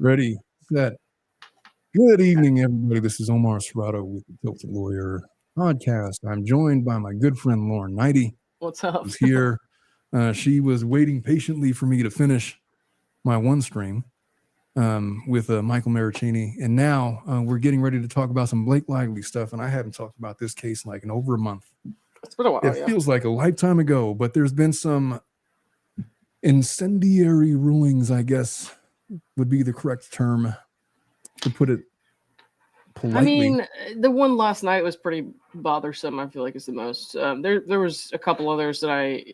Ready, set. Good evening, everybody. This is Omar Serrato with the Tilted Lawyer podcast. I'm joined by my good friend Lauren Neidigh. What's up? Who's here. She was waiting patiently for me to finish my one stream with Michael Maricini. And now we're getting ready to talk about some Blake Lively stuff. And I haven't talked about this case in over a month. It's been a while. It feels like a lifetime ago, but there's been some incendiary rulings, I guess would be the correct term to put it politely. I mean, the one last night was pretty bothersome. I feel like it's the most. There was a couple others that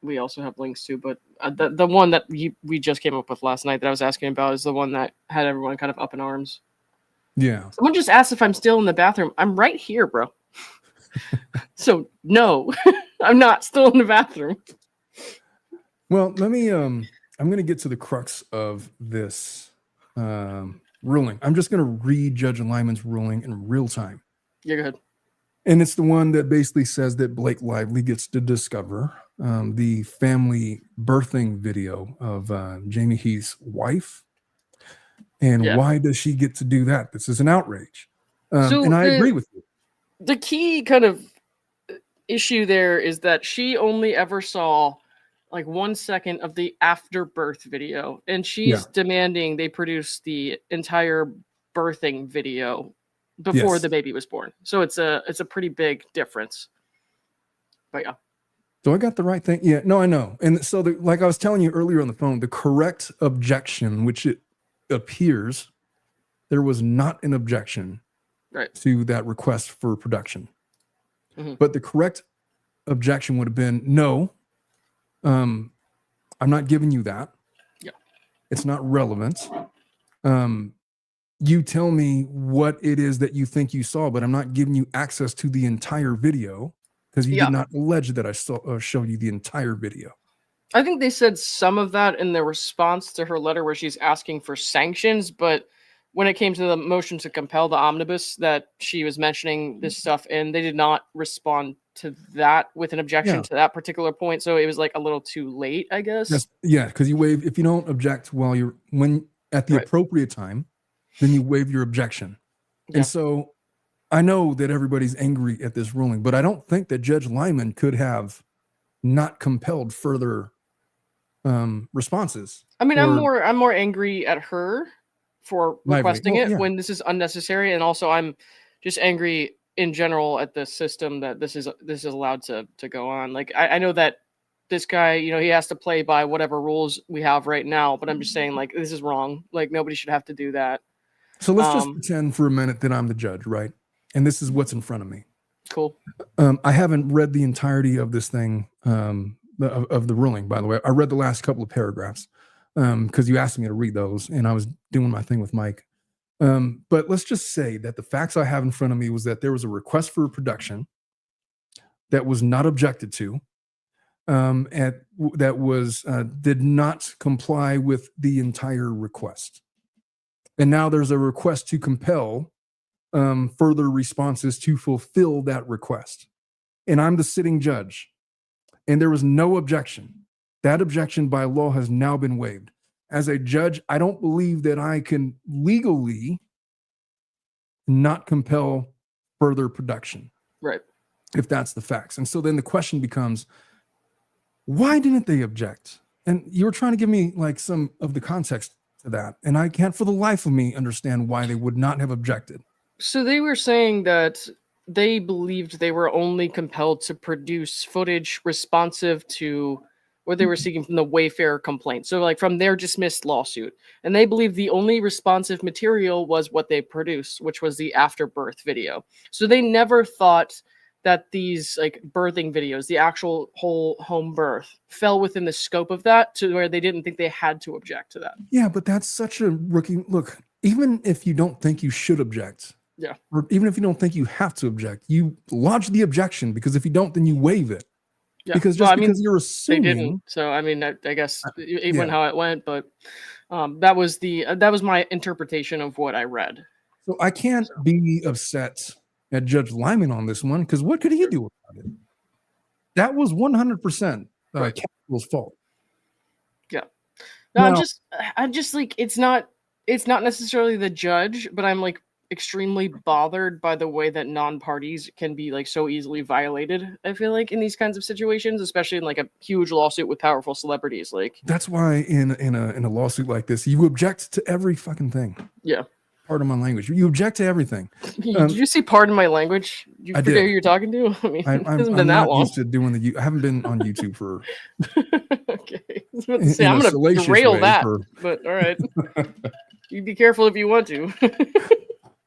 we also have links to, but the one that we just came up with last night that I was asking about is the one that had everyone kind of up in arms. Yeah. Someone just asked if I'm still in the bathroom. I'm right here, bro. So no, I'm not still in the bathroom. Well, let me. I'm going to get to the crux of this ruling. I'm just going to read Judge Lyman's ruling in real time. Yeah, go ahead. And it's the one that basically says that Blake Lively gets to discover the family birthing video of Jamie Heath's wife. And why does she get to do that? This is an outrage. And I agree with you. The key kind of issue there is that she only ever saw 1 second of the afterbirth video, and she's demanding they produce the entire birthing video before the baby was born. So it's a pretty big difference. But yeah. So I got the right thing. Yeah, no, I know. And so like I was telling you earlier on the phone, the correct objection, which it appears there was not an objection to that request for production. Mm-hmm. But the correct objection would have been no. I'm not giving you that. Yeah. It's not relevant. You tell me what it is that you think you saw, but I'm not giving you access to the entire video because you did not allege that I showed you the entire video. I think they said some of that in their response to her letter where she's asking for sanctions, but when it came to the motion to compel the omnibus that she was mentioning this stuff, and they did not respond to that with an objection to that particular point. So it was a little too late, I guess. Because you waive, if you don't object when at the appropriate time, then you waive your objection. Yeah. And so I know that everybody's angry at this ruling, but I don't think that Judge Lyman could have not compelled further responses. I mean, I'm more angry at her for requesting it when this is unnecessary, and also I'm just angry in general at the system that this is allowed to go on. I know that this guy, he has to play by whatever rules we have right now, but I'm just saying this is wrong. Nobody should have to do that. So let's just pretend for a minute that I'm the judge, right? And this is what's in front of me. Cool. I haven't read the entirety of this thing, of the ruling, by the way. I read the last couple of paragraphs because you asked me to read those, and I was doing my thing with Mike. But let's just say that the facts I have in front of me was that there was a request for a production that was not objected to, and that was did not comply with the entire request. And now there's a request to compel further responses to fulfill that request. And I'm the sitting judge, and there was no objection. That objection by law has now been waived. As a judge, I don't believe that I can legally not compel further production. Right. If that's the facts. And so then the question becomes, why didn't they object? And you were trying to give me some of the context to that. And I can't for the life of me understand why they would not have objected. So they were saying that they believed they were only compelled to produce footage responsive to what they were seeking from the Wayfarer complaint. So from their dismissed lawsuit. And they believed the only responsive material was what they produced, which was the afterbirth video. So they never thought that these birthing videos, the actual whole home birth, fell within the scope of that to where they didn't think they had to object to that. Yeah, but that's such a rookie. Look, even if you don't think you should object, or even if you don't think you have to object, you lodge the objection, because if you don't, then you waive it. Yeah. Because because you're assuming they didn't. So I mean, I guess it went how it went, but that was my interpretation of what I read. So I can't be upset at Judge Lyman on this one, because what could he do about it? That was 100% Capitol's fault. Yeah. No, now, I'm just it's not it's not necessarily the judge, but I'm like extremely bothered by the way that non-parties can be like so easily violated. I feel like in these kinds of situations, especially in like a huge lawsuit with powerful celebrities, like That's why in a lawsuit like this, you object to every fucking thing. yeah. Pardon my language. You object to everything. Did you say pardon my language? You I forget did. who you're talking to? I mean, it hasn't been I'm that not long. used to doing I haven't been on YouTube for Okay. I was about to say, in I'm a gonna salacious derail way that, for but all right. You be careful if you want to.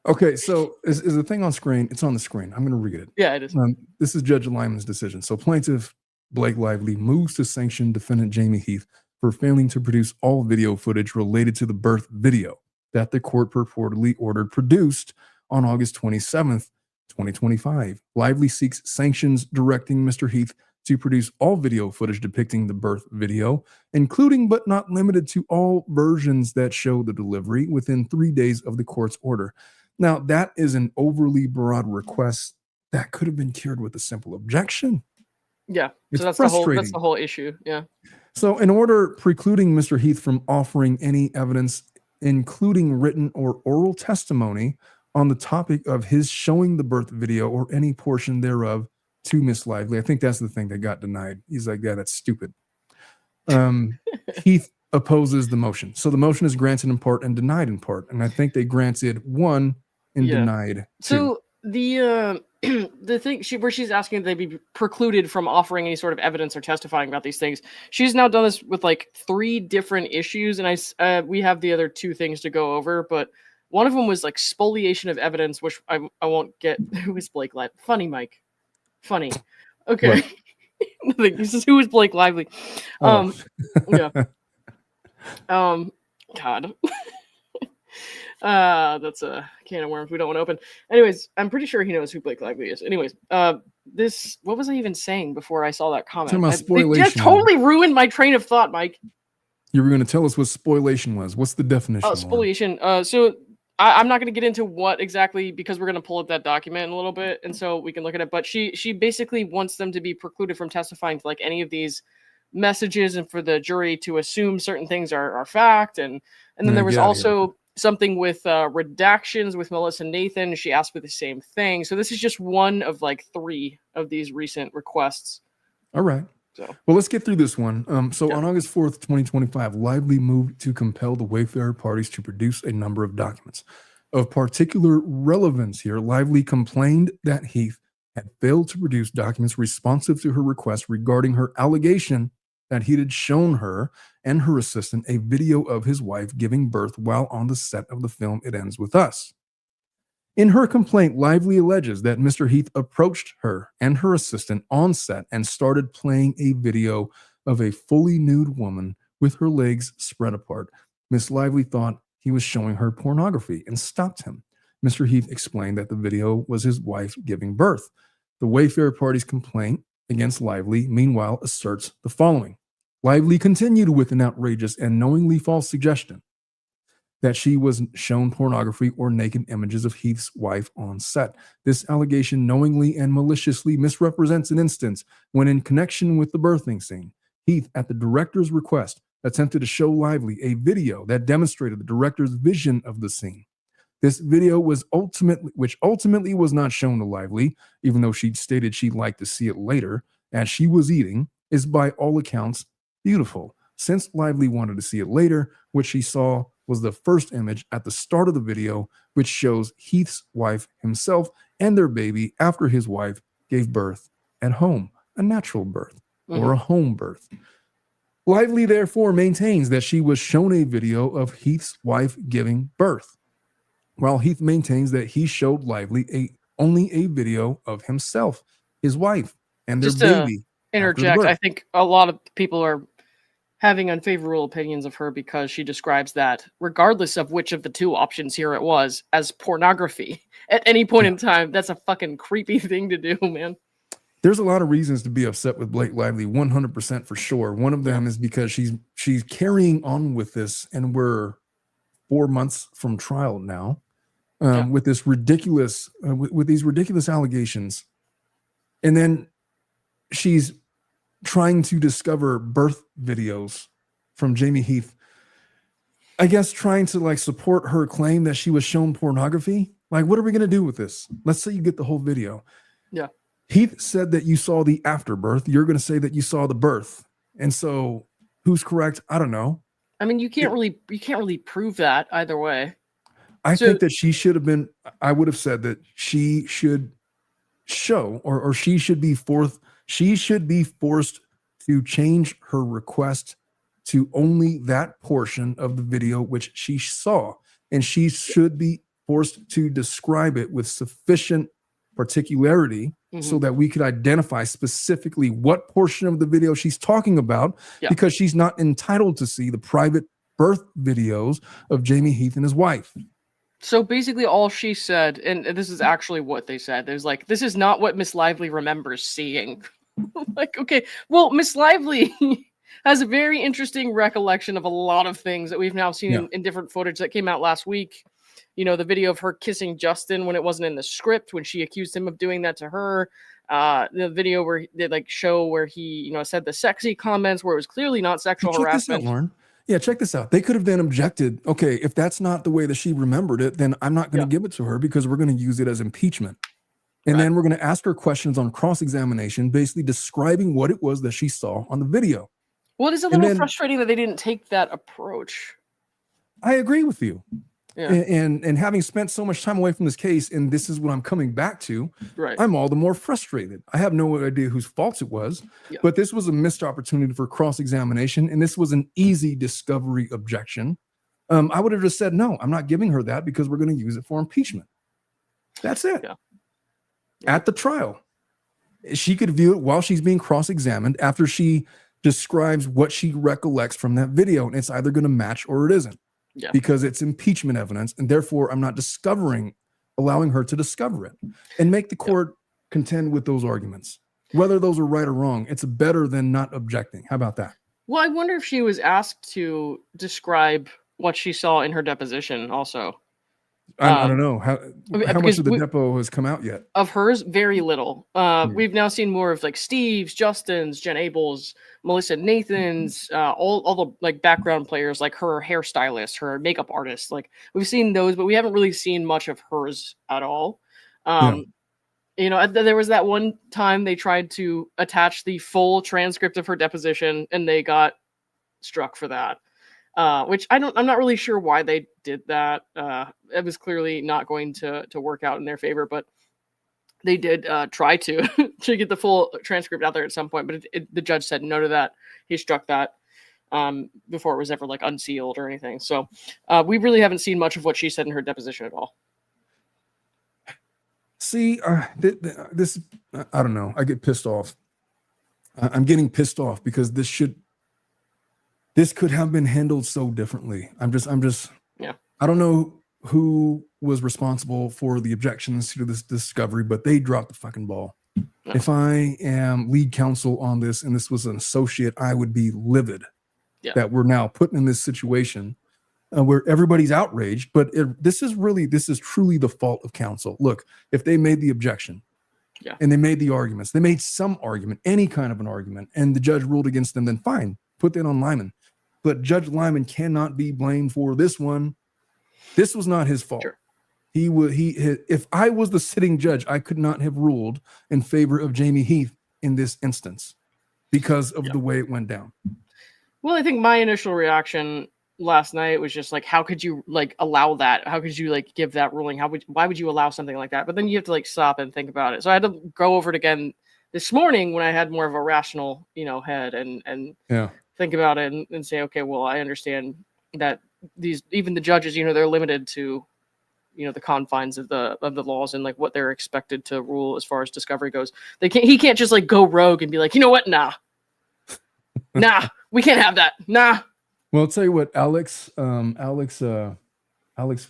Okay, so is the thing on screen? It's on the screen. I'm going to read it. Yeah, it is. This is Judge Lyman's decision. So plaintiff Blake Lively moves to sanction defendant Jamie Heath for failing to produce all video footage related to the birth video that the court purportedly ordered produced on August 27th, 2025. Lively seeks sanctions directing Mr. Heath to produce all video footage depicting the birth video, including but not limited to all versions that show the delivery within 3 days of the court's order. Now, that is an overly broad request that could have been cured with a simple objection. Yeah. It's So that's frustrating. the whole issue. Yeah. So, in order precluding Mr. Heath from offering any evidence, including written or oral testimony on the topic of his showing the birth video or any portion thereof to Miss Lively, I think that's the thing that got denied. He's like, yeah, that's stupid. Heath opposes the motion. So the motion is granted in part and denied in part. And I think they granted one and denied two. So the the thing where she's asking that they be precluded from offering any sort of evidence or testifying about these things. She's now done this with like 3 different issues, and we have the other 2 things to go over, but one of them was like spoliation of evidence, which I won't get. Who is Blake Lively? Funny, Mike. Funny. Okay. Nothing. This is who is Blake Lively. Yeah. God. That's a can of worms we don't want to open. Anyways, I'm pretty sure he knows who Blake Lively is. Anyways, what was I even saying before I saw that comment? It just totally ruined my train of thought, Mike. You were going to tell us what spoliation was. What's the definition? Oh, spoliation. So I'm not going to get into what exactly, because we're going to pull up that document in a little bit, and so we can look at it. But she basically wants them to be precluded from testifying to like any of these messages, and for the jury to assume certain things are fact. And then there was also something with redactions with Melissa Nathan. She asked for the same thing. So this is just one of like 3 of these recent requests. All right. So, well, let's get through this one. On August 4th, 2025, Lively moved to compel the Wayfarer parties to produce a number of documents. Of particular relevance here, Lively complained that Heath had failed to produce documents responsive to her request regarding her allegation that he had shown her and her assistant a video of his wife giving birth while on the set of the film It Ends With Us. In her complaint, Lively alleges that Mr. Heath approached her and her assistant on set and started playing a video of a fully nude woman with her legs spread apart. Miss Lively thought he was showing her pornography and stopped him. Mr. Heath explained that the video was his wife giving birth. The Wayfarer party's complaint against Lively, meanwhile, asserts the following. Lively continued with an outrageous and knowingly false suggestion that she was shown pornography or naked images of Heath's wife on set. This allegation knowingly and maliciously misrepresents an instance when, in connection with the birthing scene, Heath, at the director's request, attempted to show Lively a video that demonstrated the director's vision of the scene. This video which ultimately was not shown to Lively, even though she stated she'd like to see it later, as she was eating, is by all accounts beautiful. Since Lively wanted to see it later, what she saw was the first image at the start of the video, which shows Heath's wife himself and their baby after his wife gave birth at home, a natural birth or a home birth. Lively therefore maintains that she was shown a video of Heath's wife giving birth, while Heath maintains that he showed Lively only a video of himself, his wife, and their baby. Interject. I think a lot of people are having unfavorable opinions of her because she describes that, regardless of which of the 2 options here it was, as pornography at any point in time. That's a fucking creepy thing to do, man. There's a lot of reasons to be upset with Blake Lively, 100% for sure. One of them is because she's carrying on with this, and we're 4 months from trial now, with this ridiculous, with these ridiculous allegations, and then she's trying to discover birth videos from Jamie Heath. I guess trying to like support her claim that she was shown pornography. Like, what are we gonna do with this? Let's say you get the whole video. Yeah. Heath said that you saw the afterbirth. You're gonna say that you saw the birth. And so who's correct? I don't know. I mean, you can't really prove that either way. I think that she should have been, I would have said that she should show or she should be forced to change her request to only that portion of the video which she saw. And she should be forced to describe it with sufficient particularity so that we could identify specifically what portion of the video she's talking about, because she's not entitled to see the private birth videos of Jamie Heath and his wife. So basically all she said, and this is actually what they said, there's like, this is not what Miss Lively remembers seeing. Like, okay, well, Miss Lively has a very interesting recollection of a lot of things that we've now seen in different footage that came out last week. You know, the video of her kissing Justin when it wasn't in the script, when she accused him of doing that to her. The video where they like show where he, you know, said the sexy comments where it was clearly not sexual harassment. This out, Lauren. Yeah, check this out. They could have then objected. Okay, if that's not the way that she remembered it, then I'm not going to give it to her because we're going to use it as impeachment. And then we're going to ask her questions on cross-examination, basically describing what it was that she saw on the video. Well, it is a little frustrating that they didn't take that approach. I agree with you. Yeah. And having spent so much time away from this case, and this is what I'm coming back to, I'm all the more frustrated. I have no idea whose fault it was, but this was a missed opportunity for cross-examination, and this was an easy discovery objection. I would have just said, no, I'm not giving her that because we're going to use it for impeachment. That's it. At the trial, she could view it while she's being cross-examined after she describes what she recollects from that video, and it's either going to match or it isn't. Because it's impeachment evidence, and therefore I'm not allowing her to discover it and make the court contend with those arguments. Whether those are right or wrong, it's better than not objecting. How about that? Well, I wonder if she was asked to describe what she saw in her deposition also. I don't know. How much of the depo has come out yet? Of hers, very little. We've now seen more of like Steve's, Justin's, Jen Abel's, Melissa Nathan's, all the like background players, like her hairstylist, her makeup artist. Like we've seen those, but we haven't really seen much of hers at all. You know, there was that one time they tried to attach the full transcript of her deposition, and they got struck for that. Which I'm not really sure why they did that. It was clearly not going to work out in their favor, but they did try to get the full transcript out there at some point. But the judge said no to that. He struck that before it was ever like unsealed or anything. So we really haven't seen much of what she said in her deposition at all. See, this I don't know. I get pissed off. I'm getting pissed off because this could have been handled so differently. I'm just, I don't know who was responsible for the objections to this discovery, but they dropped the fucking ball. If I am lead counsel on this and this was an associate, I would be livid that we're now put in this situation where everybody's outraged, but this is truly the fault of counsel. Look, if they made the objection and they made the arguments, they made some argument, any kind of an argument, and the judge ruled against them, then fine, put that on Lyman. But Judge Lyman cannot be blamed for this one. This was not his fault. Sure. If I was the sitting judge, I could not have ruled in favor of Jamie Heath in this instance because of the way it went down. Well, I think my initial reaction last night was just like, how could you like allow that? How could you like give that ruling? Why would you allow something like that? But then you have to like stop and think about it. So I had to go over it again this morning when I had more of a rational, head and think about it and say, okay, well, I understand that even the judges, they're limited to, the confines of the laws and like what they're expected to rule as far as discovery goes. He can't just like go rogue and be like, you know what? Nah, we can't have that. Nah. Well, I'll tell you what, Alex, what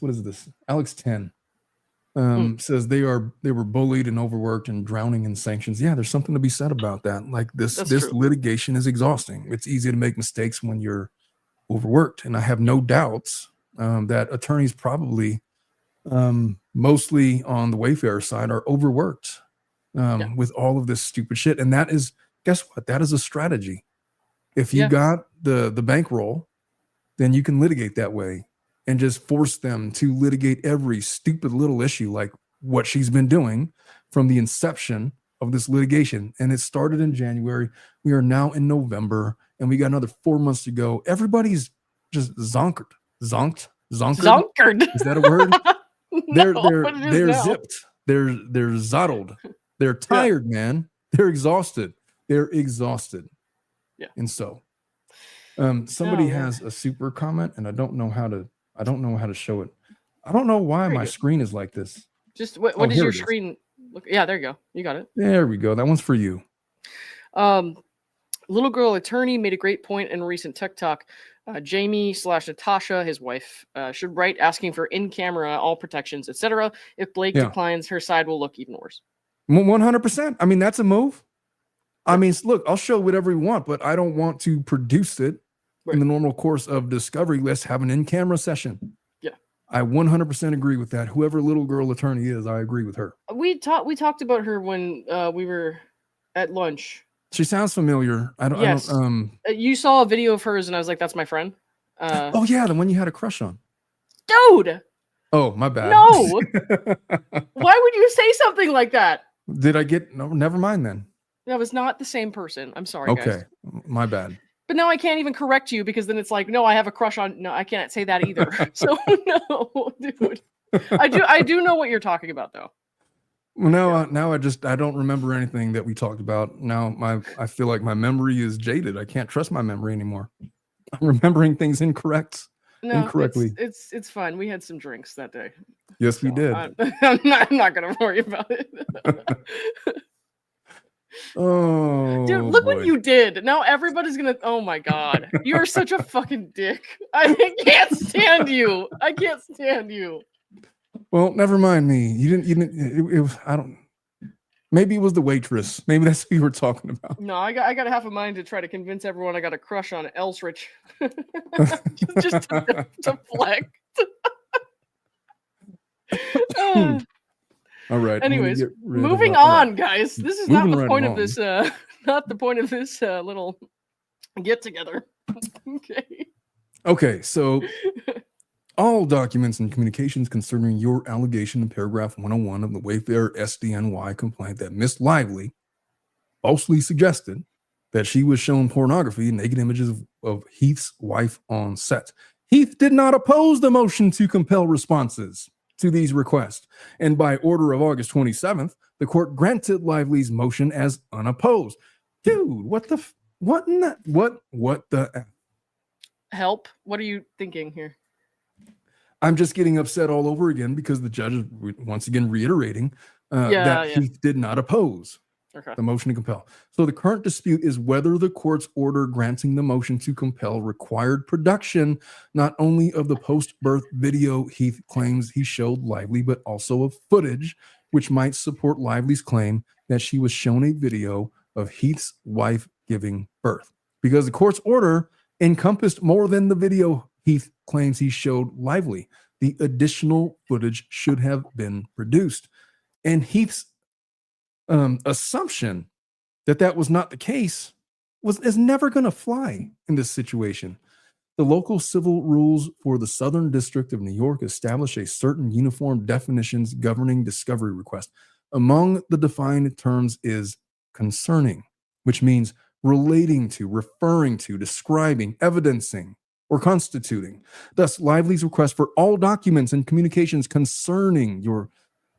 is this? Alex 10 says they were bullied and overworked and drowning in sanctions. Yeah, there's something to be said about that. Like this litigation is exhausting. It's easy to make mistakes when you're overworked. And I have no doubts that attorneys probably mostly on the Wayfarer side are overworked with all of this stupid shit. And that is, guess what? That is a strategy. If you got the bankroll then you can litigate that way and just force them to litigate every stupid little issue like what she's been doing from the inception of this litigation. And it started in January. We are now in November, and we got another 4 months to go. Everybody's just zonkered. Zonkered? Zonkered. Is that a word? No, but it is they're now. zipped. They're zottled. They're tired, man. They're exhausted. They're exhausted. Yeah. And so somebody has a super comment, and I don't know how to show it. I don't know why my screen is like this. Just what is your screen look? Yeah, there you go. You got it. There we go. That one's for you. Little girl attorney made a great point in a recent tech talk. Jamie/Natasha, his wife, should write asking for in-camera all protections, etc. If Blake declines, her side will look even worse. 100%. I mean, that's a move. I mean, look, I'll show whatever you want, but I don't want to produce it in the normal course of discovery. Let's have an in-camera session. Yeah, I 100% agree with that. Whoever little girl attorney is, I agree with her. We talked about her when we were at lunch. She sounds familiar. You saw a video of hers, and I was like, "That's my friend." Oh yeah, the one you had a crush on, dude. Oh, my bad. No. Why would you say something like that? Did I get? No, never mind then. That was not the same person. I'm sorry, Okay, guys. My bad. But now I can't even correct you because then it's like, no, I have a crush on. No, I can't say that either. So no, dude. I do know what you're talking about though. Well, now I don't remember anything that we talked about. Now I feel like my memory is jaded. I can't trust my memory anymore. I'm remembering things incorrectly. It's fine. We had some drinks that day. Yes, we did. I'm not gonna worry about it. Oh, dude, look what you did. Now everybody's gonna. Oh my god, you're such a fucking dick. I can't stand you. I can't stand you. Well, never mind me. You didn't. It was. I don't. Maybe it was the waitress. Maybe that's who you were talking about. No, I got half a mind to try to convince everyone I got a crush on Elsrich. just to flex. All right. Anyways, moving on, guys. This is not the point of this. Not the point of this little get together. Okay. So, all documents and communications concerning your allegation in paragraph 101 of the Wayfarer SDNY complaint that Miss Lively falsely suggested that she was shown pornography and naked images of Heath's wife on set. Heath did not oppose the motion to compel responses to these requests, and by order of August 27th, the court granted Lively's motion as unopposed. Dude, what the help? What are you thinking here? I'm just getting upset all over again because the judge is once again reiterating that Heath did not oppose the motion to compel. So the current dispute is whether the court's order granting the motion to compel required production not only of the post-birth video Heath claims he showed Lively, but also of footage which might support Lively's claim that she was shown a video of Heath's wife giving birth. Because the court's order encompassed more than the video Heath claims he showed Lively. The additional footage should have been produced. And Heath's assumption that was not the case is never going to fly in this situation. The local civil rules for the Southern District of New York establish a certain uniform definitions governing discovery requests. Among the defined terms is concerning, which means relating to, referring to, describing, evidencing, or constituting. Thus, Lively's request for all documents and communications concerning your.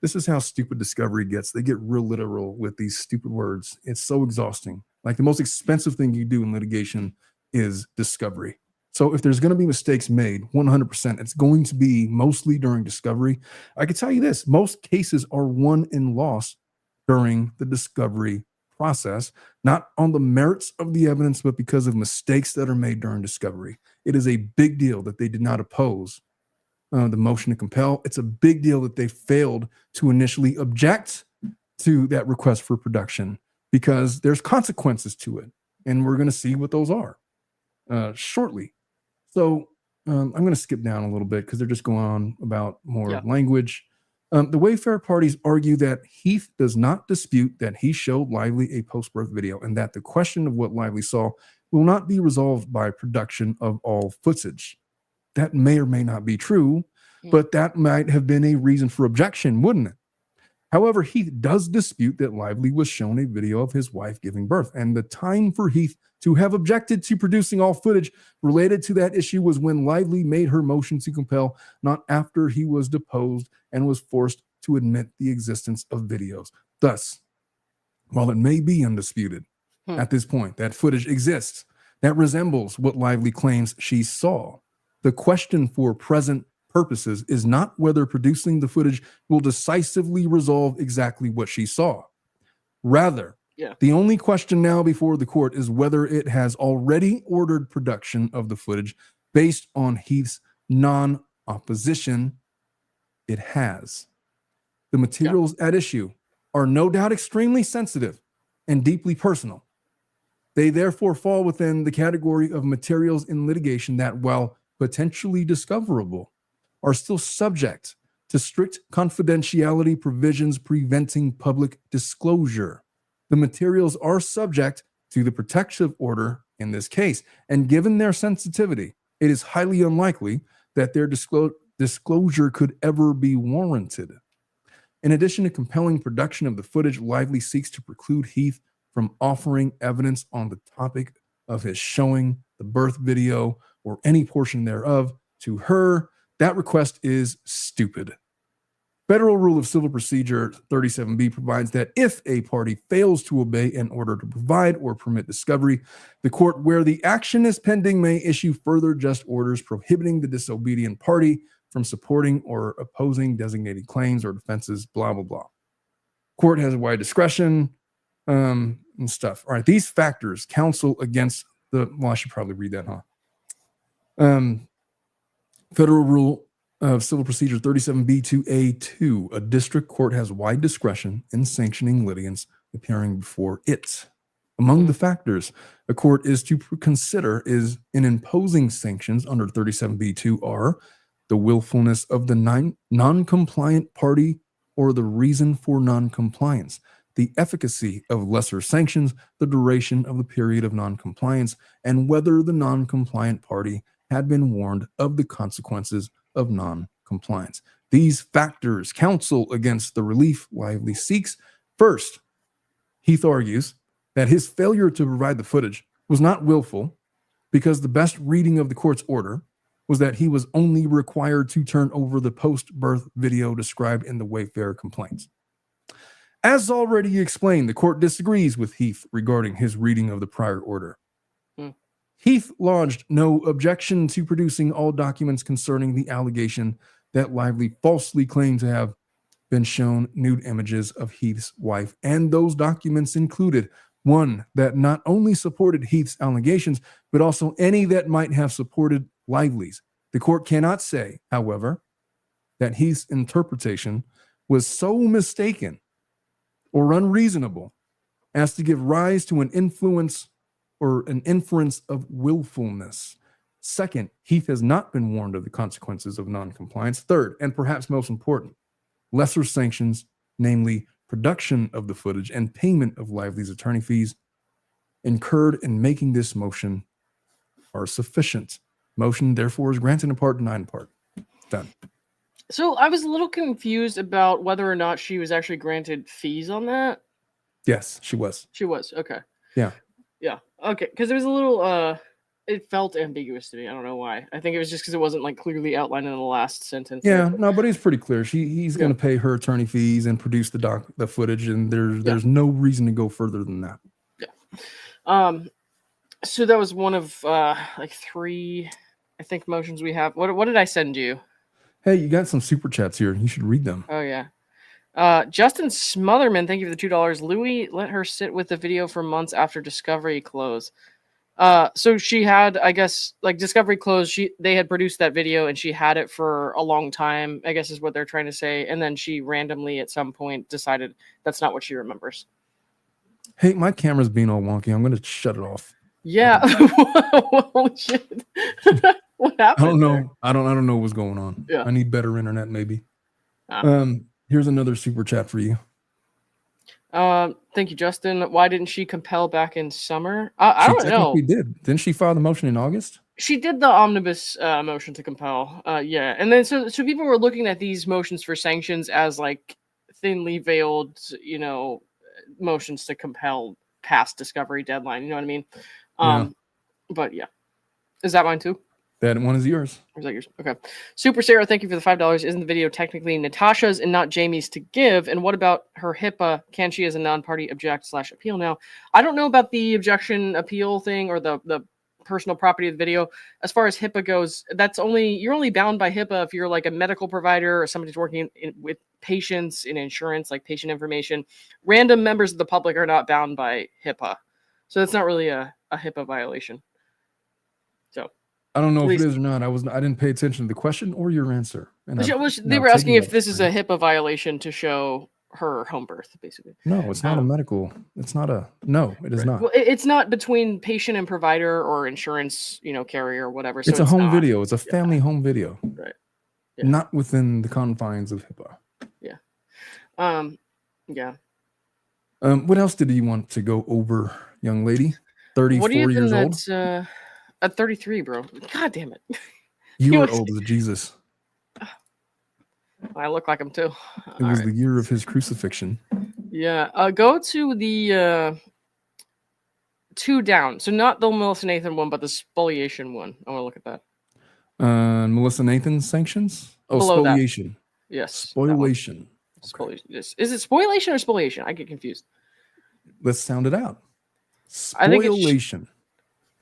This is how stupid discovery gets. They get real literal with these stupid words. It's so exhausting. Like the most expensive thing you do in litigation is discovery. So if there's going to be mistakes made, 100%, it's going to be mostly during discovery. I can tell you this, most cases are won and lost during the discovery process, not on the merits of the evidence, but because of mistakes that are made during discovery. It is a big deal that they did not oppose the motion to compel. It's a big deal that they failed to initially object to that request for production because there's consequences to it. And we're going to see what those are shortly. So I'm going to skip down a little bit because they're just going on about more language. The Wayfarer parties argue that Heath does not dispute that he showed Lively a post-birth video and that the question of what Lively saw will not be resolved by production of all footage. that may or may not be true, but that might have been a reason for objection, wouldn't it? However, Heath does dispute that Lively was shown a video of his wife giving birth, and the time for Heath to have objected to producing all footage related to that issue was when Lively made her motion to compel, not after he was deposed and was forced to admit the existence of videos. Thus, while it may be undisputed at this point that footage exists that resembles what Lively claims she saw, the question for present purposes is not whether producing the footage will decisively resolve exactly what she saw. Rather, the only question now before the court is whether it has already ordered production of the footage based on Heath's non-opposition. It has. The materials at issue are no doubt extremely sensitive and deeply personal. They therefore fall within the category of materials in litigation that, while potentially discoverable, are still subject to strict confidentiality provisions preventing public disclosure. The materials are subject to the protective order in this case, and given their sensitivity, it is highly unlikely that their disclosure could ever be warranted. In addition to compelling production of the footage, Lively seeks to preclude Heath from offering evidence on the topic of his showing the birth video or any portion thereof. To her, that request is stupid. Federal Rule of Civil Procedure 37B provides that if a party fails to obey an order to provide or permit discovery, the court where the action is pending may issue further just orders prohibiting the disobedient party from supporting or opposing designated claims or defenses, blah, blah, blah. Court has wide discretion and stuff. All right, these factors counsel against well, I should probably read that, huh? Federal Rule of Civil Procedure 37B2A2, a district court has wide discretion in sanctioning litigants appearing before it. Among the factors a court is to consider is in imposing sanctions under 37B2 are the willfulness of the non-compliant party or the reason for non-compliance, the efficacy of lesser sanctions, the duration of the period of non-compliance, and whether the non-compliant party had been warned of the consequences of non-compliance. These factors counsel against the relief Lively seeks. First, Heath argues that his failure to provide the footage was not willful because the best reading of the court's order was that he was only required to turn over the post-birth video described in the Wayfarer complaints. As already explained, the court disagrees with Heath regarding his reading of the prior order. Heath lodged no objection to producing all documents concerning the allegation that Lively falsely claimed to have been shown nude images of Heath's wife, and those documents included one that not only supported Heath's allegations, but also any that might have supported Lively's. The court cannot say, however, that Heath's interpretation was so mistaken or unreasonable as to give rise to an inference of willfulness. Second, Heath has not been warned of the consequences of noncompliance. Third, and perhaps most important, lesser sanctions, namely production of the footage and payment of Lively's attorney fees incurred in making this motion are sufficient. Motion, therefore, is granted in part, denied in part. Done. So I was a little confused about whether or not she was actually granted fees on that. Yes, she was. She was. Okay. Yeah. Yeah. Okay. Because it was a little, it felt ambiguous to me. I don't know why. I think it was just because it wasn't like clearly outlined in the last sentence. Yeah. No, but it's pretty clear. He's going to pay her attorney fees and produce the footage, and there's no reason to go further than that. Yeah. So that was one of like 3, I think, motions we have. What did I send you? Hey, you got some super chats here. You should read them. Oh yeah. Justin Smotherman, thank you for the $2. Louis let her sit with the video for months after discovery close. So she had, I guess, like discovery closed. They had produced that video and she had it for a long time, I guess is what they're trying to say. And then she randomly at some point decided that's not what she remembers. Hey, my camera's being all wonky. I'm going to shut it off. Yeah. Holy shit. What happened? I don't know. There? I don't know what's going on. Yeah. I need better internet, maybe. Here's another super chat for you. Thank you, Justin. Why didn't she compel back in summer? I don't know. She did. Didn't she file the motion in August? She did the omnibus motion to compel. Yeah, and then so people were looking at these motions for sanctions as like thinly veiled, motions to compel past discovery deadline. You know what I mean? Yeah. But yeah, is that mine too? That one is yours. Or is that yours? Okay. Super Sarah, thank you for the $5. Isn't the video technically Natasha's and not Jamie's to give? And what about her HIPAA? Can she, as a non-party, object/appeal now? I don't know about the objection appeal thing or the personal property of the video. As far as HIPAA goes, you're only bound by HIPAA if you're like a medical provider or somebody who's working with patients in insurance, like patient information. Random members of the public are not bound by HIPAA, so it's not really a HIPAA violation. So I don't know if it is or not. I didn't pay attention to the question or your answer. And they were asking if this is a HIPAA violation to show her home birth, basically. No, it's not a medical. It's not a. No, it is not. Well, it's not between patient and provider or insurance, carrier or whatever. So it's a home video. It's a family home video. Right. Yeah. Not within the confines of HIPAA. Yeah. Yeah. What else did you want to go over, young lady? 34 years old. At 33, bro. God damn it. You are old as Jesus. I look like him too. It was the year of his crucifixion. Yeah. Go to the 2 down. So not the Melissa Nathan one, but the spoliation one. I want to look at that. Melissa Nathan sanctions? Oh, Below spoliation. That. Yes. Spoliation. Okay. Spoliation. Yes. Is it spoliation or spoliation? I get confused. Let's sound it out. Spoliation.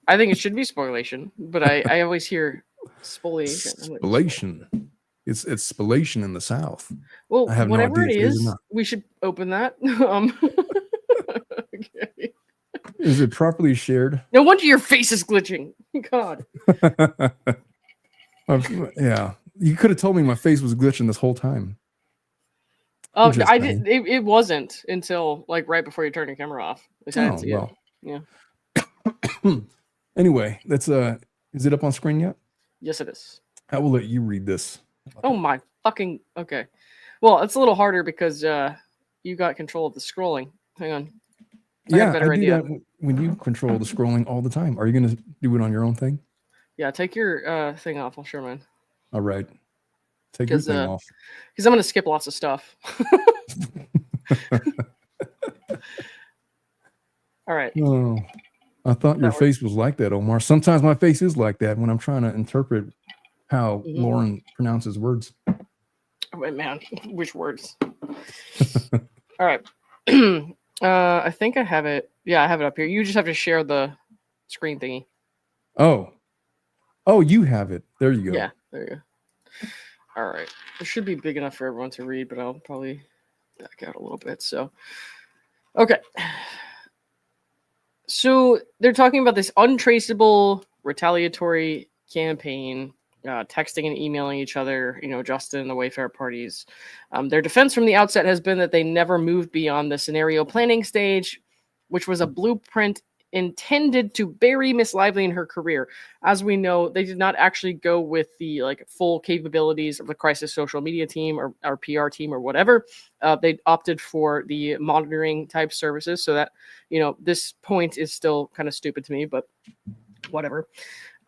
I think it should be spoliation, but I always hear spoliation. Spoliation. It's spoliation in the South. Well, whatever it is, we should open that. Okay. Is it properly shared? No wonder your face is glitching. God. Yeah. You could have told me my face was glitching this whole time. Oh, I did. It wasn't until like right before you turned your camera off. Yeah. Anyway, that's is it up on screen yet? Yes, it is. I will let you read this. Oh my fucking okay. Well, it's a little harder because you got control of the scrolling. Hang on. I do that when you control the scrolling all the time. Are you gonna do it on your own thing? Yeah, take your thing off. I'll share mine. All right. Take your thing off. Because I'm gonna skip lots of stuff. All right. Oh. I thought your face was like that, Omar. Sometimes my face is like that when I'm trying to interpret how Lauren pronounces words. Oh, man, which words? All right. I think I have it. Yeah, I have it up here. You just have to share the screen thingy. Oh, you have it. There you go. Yeah, there you go. All right. It should be big enough for everyone to read, but I'll probably back out a little bit. So, okay. So they're talking about this untraceable retaliatory campaign, texting and emailing each other, Justin and the Wayfarer parties. Their defense from the outset has been that they never moved beyond the scenario planning stage, which was a blueprint intended to bury Miss Lively in her career. As we know, they did not actually go with the full capabilities of the crisis social media team or our PR team or whatever. They opted for the monitoring type services, so that this point is still kind of stupid to me, but whatever.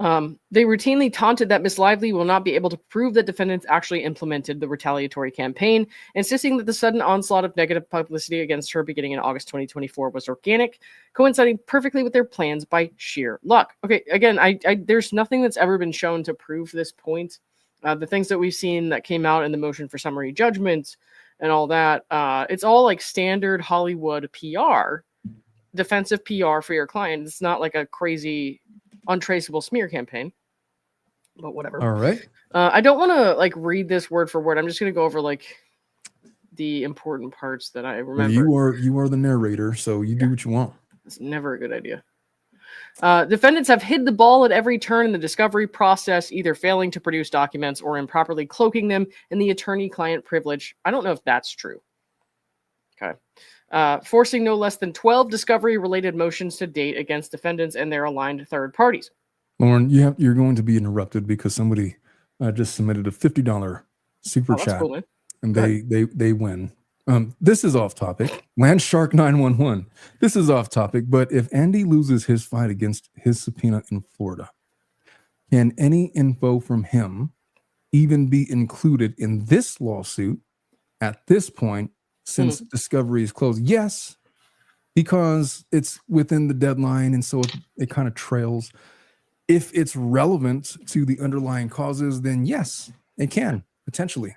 They routinely taunted that Miss Lively will not be able to prove that defendants actually implemented the retaliatory campaign, insisting that the sudden onslaught of negative publicity against her beginning in August 2024 was organic, coinciding perfectly with their plans by sheer luck. Okay, again, I there's nothing that's ever been shown to prove this point. The things that we've seen that came out in the motion for summary judgment and all that, it's all like standard Hollywood PR, defensive PR for your client. It's not like a crazy untraceable smear campaign, but whatever. All right. I don't want to read this word for word. I'm just going to go over the important parts that I remember. Well, you are the narrator, so you do what you want. It's never a good idea. Defendants have hid the ball at every turn in the discovery process, either failing to produce documents or improperly cloaking them in the attorney-client privilege. I don't know if that's true. Okay. Forcing no less than 12 discovery-related motions to date against defendants and their aligned third parties. Lauren, you're going to be interrupted because somebody just submitted a $50 super chat, cool, and they win. This is off topic. Landshark 911. This is off topic, but if Andy loses his fight against his subpoena in Florida, can any info from him even be included in this lawsuit at this point since discovery is closed? Yes, because it's within the deadline, and so it kind of trails. If it's relevant to the underlying causes, then yes, it can potentially.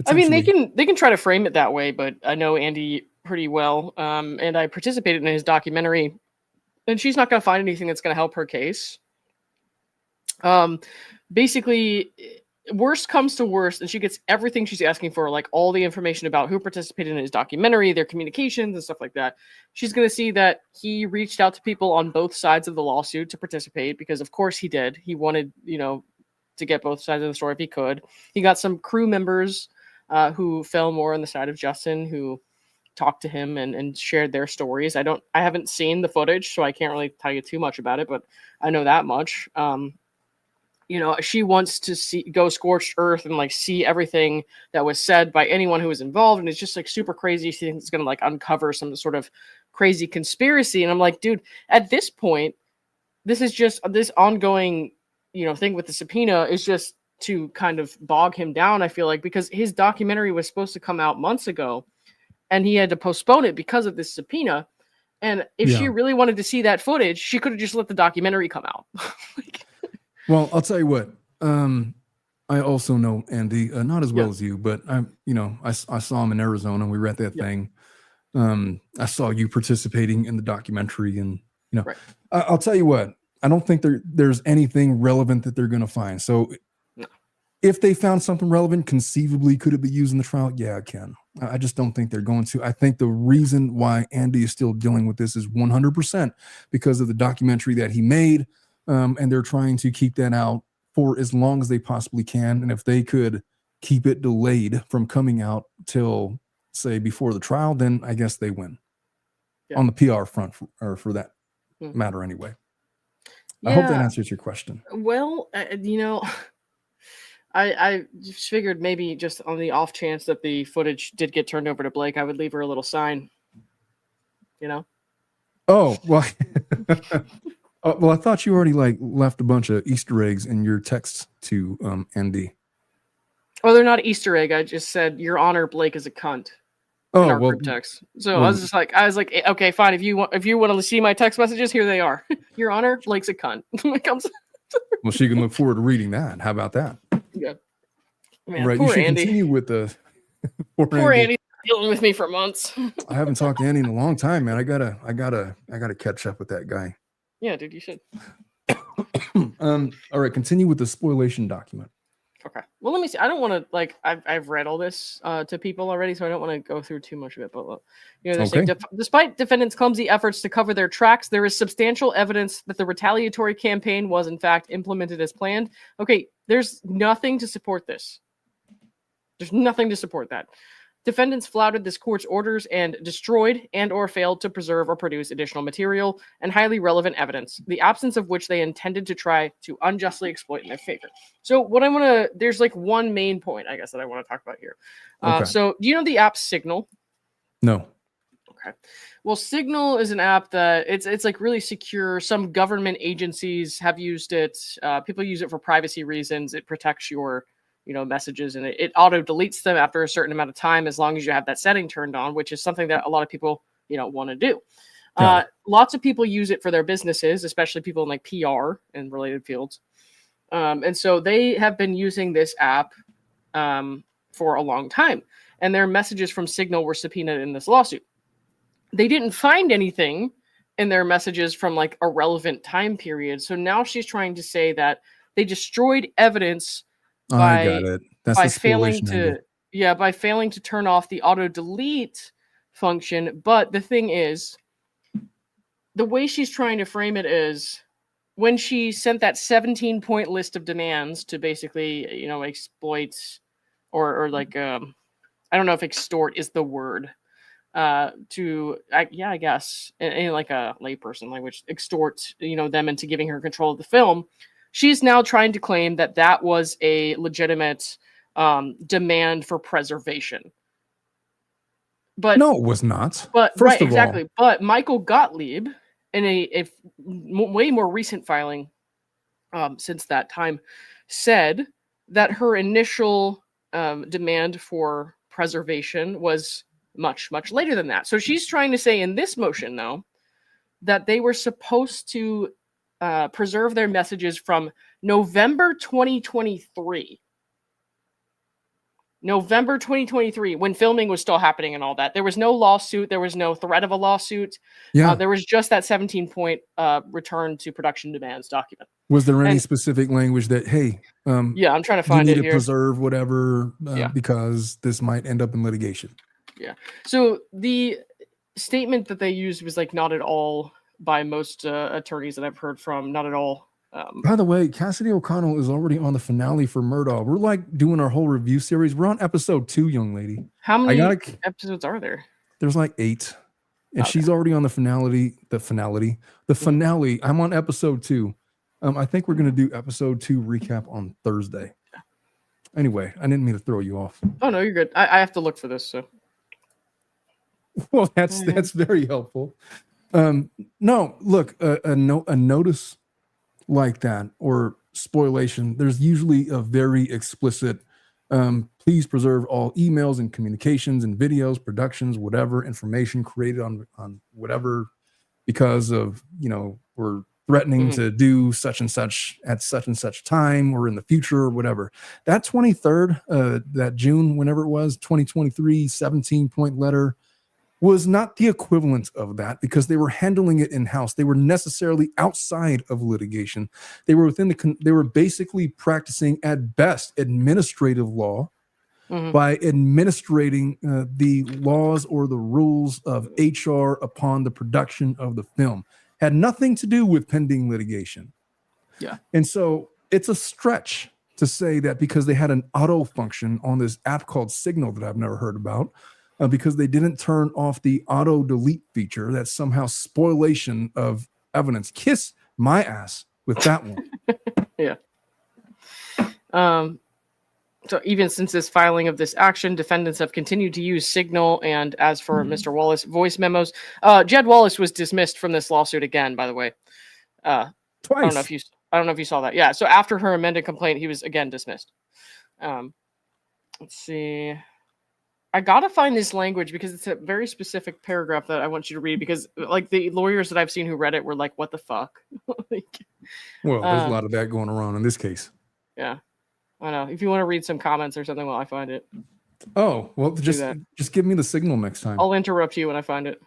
I mean, they can try to frame it that way, but I know Andy pretty well, and I participated in his documentary, and she's not going to find anything that's going to help her case. Basically, worst comes to worst, and she gets everything she's asking for, like all the information about who participated in his documentary, their communications, and stuff like that. She's going to see that he reached out to people on both sides of the lawsuit to participate, because of course he did. He wanted, to get both sides of the story if he could. He got some crew members who fell more on the side of Justin, who talked to him and shared their stories. I haven't seen the footage, so I can't really tell you too much about it, but I know that much. She wants to go scorched earth and like see everything that was said by anyone who was involved. And it's just like super crazy. She thinks it's going to like uncover some sort of crazy conspiracy. And I'm like, dude, at this point, this is just this ongoing, thing with the subpoena is just to kind of bog him down. I feel like, because his documentary was supposed to come out months ago and he had to postpone it because of this subpoena. And if she really wanted to see that footage, she could have just let the documentary come out. Well, I'll tell you what. I also know Andy, not as well as you, but I saw him in Arizona. We were at that thing. I saw you participating in the documentary, and right. I'll tell you what. I don't think there's anything relevant that they're going to find. So, if they found something relevant, conceivably, could it be used in the trial? Yeah, it can. I just don't think they're going to. I think the reason why Andy is still dealing with this is 100% because of the documentary that he made. And they're trying to keep that out for as long as they possibly can. And if they could keep it delayed from coming out till, say, before the trial, then I guess they win on the PR front, for that matter anyway. I hope that answers your question. Well, I just figured maybe just on the off chance that the footage did get turned over to Blake, I would leave her a little sign, Oh, well... well, I thought you already left a bunch of Easter eggs in your texts to Andy. Oh, they're not Easter egg. I just said, "Your Honor, Blake is a cunt." In our group text. So I was like, okay, fine. If you want to see my text messages, here they are. Your Honor, Blake's a cunt. Well, she can look forward to reading that. How about that? Yeah. Man, right. Poor you should Andy. Continue with the poor Andy dealing with me for months. I haven't talked to Andy in a long time, man. I gotta catch up with that guy. Yeah, dude, you should. All right, continue with the spoliation document. Okay. Well, let me see. I don't want to I've read all this to people already, so I don't want to go through too much of it. But they're saying, despite defendants' clumsy efforts to cover their tracks, there is substantial evidence that the retaliatory campaign was in fact implemented as planned. Okay, there's nothing to support this. There's nothing to support that. Defendants flouted this court's orders and destroyed and or failed to preserve or produce additional material and highly relevant evidence, the absence of which they intended to try to unjustly exploit in their favor. So there's like one main point, I guess, that I want to talk about here. So do you know the app Signal? No. Okay. Well, Signal is an app that it's like really secure. Some government agencies have used it. People use it for privacy reasons. It protects your messages, and it auto deletes them after a certain amount of time, as long as you have that setting turned on, which is something that a lot of people, want to do. Lots of people use it for their businesses, especially people in like PR and related fields. And so they have been using this app for a long time, and their messages from Signal were subpoenaed in this lawsuit. They didn't find anything in their messages from like a relevant time period. So now she's trying to say that they destroyed evidence I got it. That's by failing to turn off the auto delete function. But the thing is, the way she's trying to frame it is, when she sent that 17-point list of demands to basically, exploit or like, I don't know if extort is the word, I guess, in like a layperson language, extort, them into giving her control of the film. She's now trying to claim that that was a legitimate demand for preservation. But no, it was not. But right, exactly. But Michael Gottlieb, in a way more recent filing, since that time, said that her initial demand for preservation was much, much later than that. So she's trying to say in this motion, though, that they were supposed to preserve their messages from November 2023. November 2023, when filming was still happening and all that. There was no lawsuit. There was no threat of a lawsuit. Yeah. There was just that 17-point return to production demands document. Was there any specific language that, hey, yeah, I'm trying to find you it need to here. preserve whatever because this might end up in litigation? Yeah. So the statement that they used was like not at all by most attorneys that I've heard from, not at all. By the way, Cassidy O'Connell is already on the finale for Murdaugh. We're like doing our whole review series. We're on episode 2, young lady. How many episodes are there? There's like 8. And she's already on the finale. I'm on episode 2. I think we're going to do episode 2 recap on Thursday. Anyway, I didn't mean to throw you off. Oh, no, you're good. I have to look for this. So. Well, that's very helpful. No, look, a notice like that or spoilation, there's usually a very explicit please preserve all emails and communications and videos, productions, whatever information created on whatever, because of, we're threatening to do such and such at such and such time or in the future or whatever. That 23rd, that June, whenever it was, 2023 17-point letter was not the equivalent of that, because they were handling it in-house. They were necessarily outside of litigation. They were they were basically practicing at best administrative law by administrating the laws or the rules of HR upon the production of the film. Had nothing to do with pending litigation. Yeah. And so it's a stretch to say that because they had an auto function on this app called Signal that I've never heard about, because they didn't turn off the auto delete feature, that's somehow spoilation of evidence. Kiss my ass with that one. Yeah. So even since this filing of this action, defendants have continued to use Signal. And as for Mr. Wallace, voice memos. Jed Wallace was dismissed from this lawsuit again, by the way. Twice. I don't know if you saw that. Yeah. So after her amended complaint, he was again dismissed. Let's see. I gotta find this language because it's a very specific paragraph that I want you to read, because like the lawyers that I've seen who read it were like, what the fuck? Well, there's a lot of that going around in this case. Yeah. I know. If you want to read some comments or something while I find it. Oh, well, just give me the Signal next time. I'll interrupt you when I find it.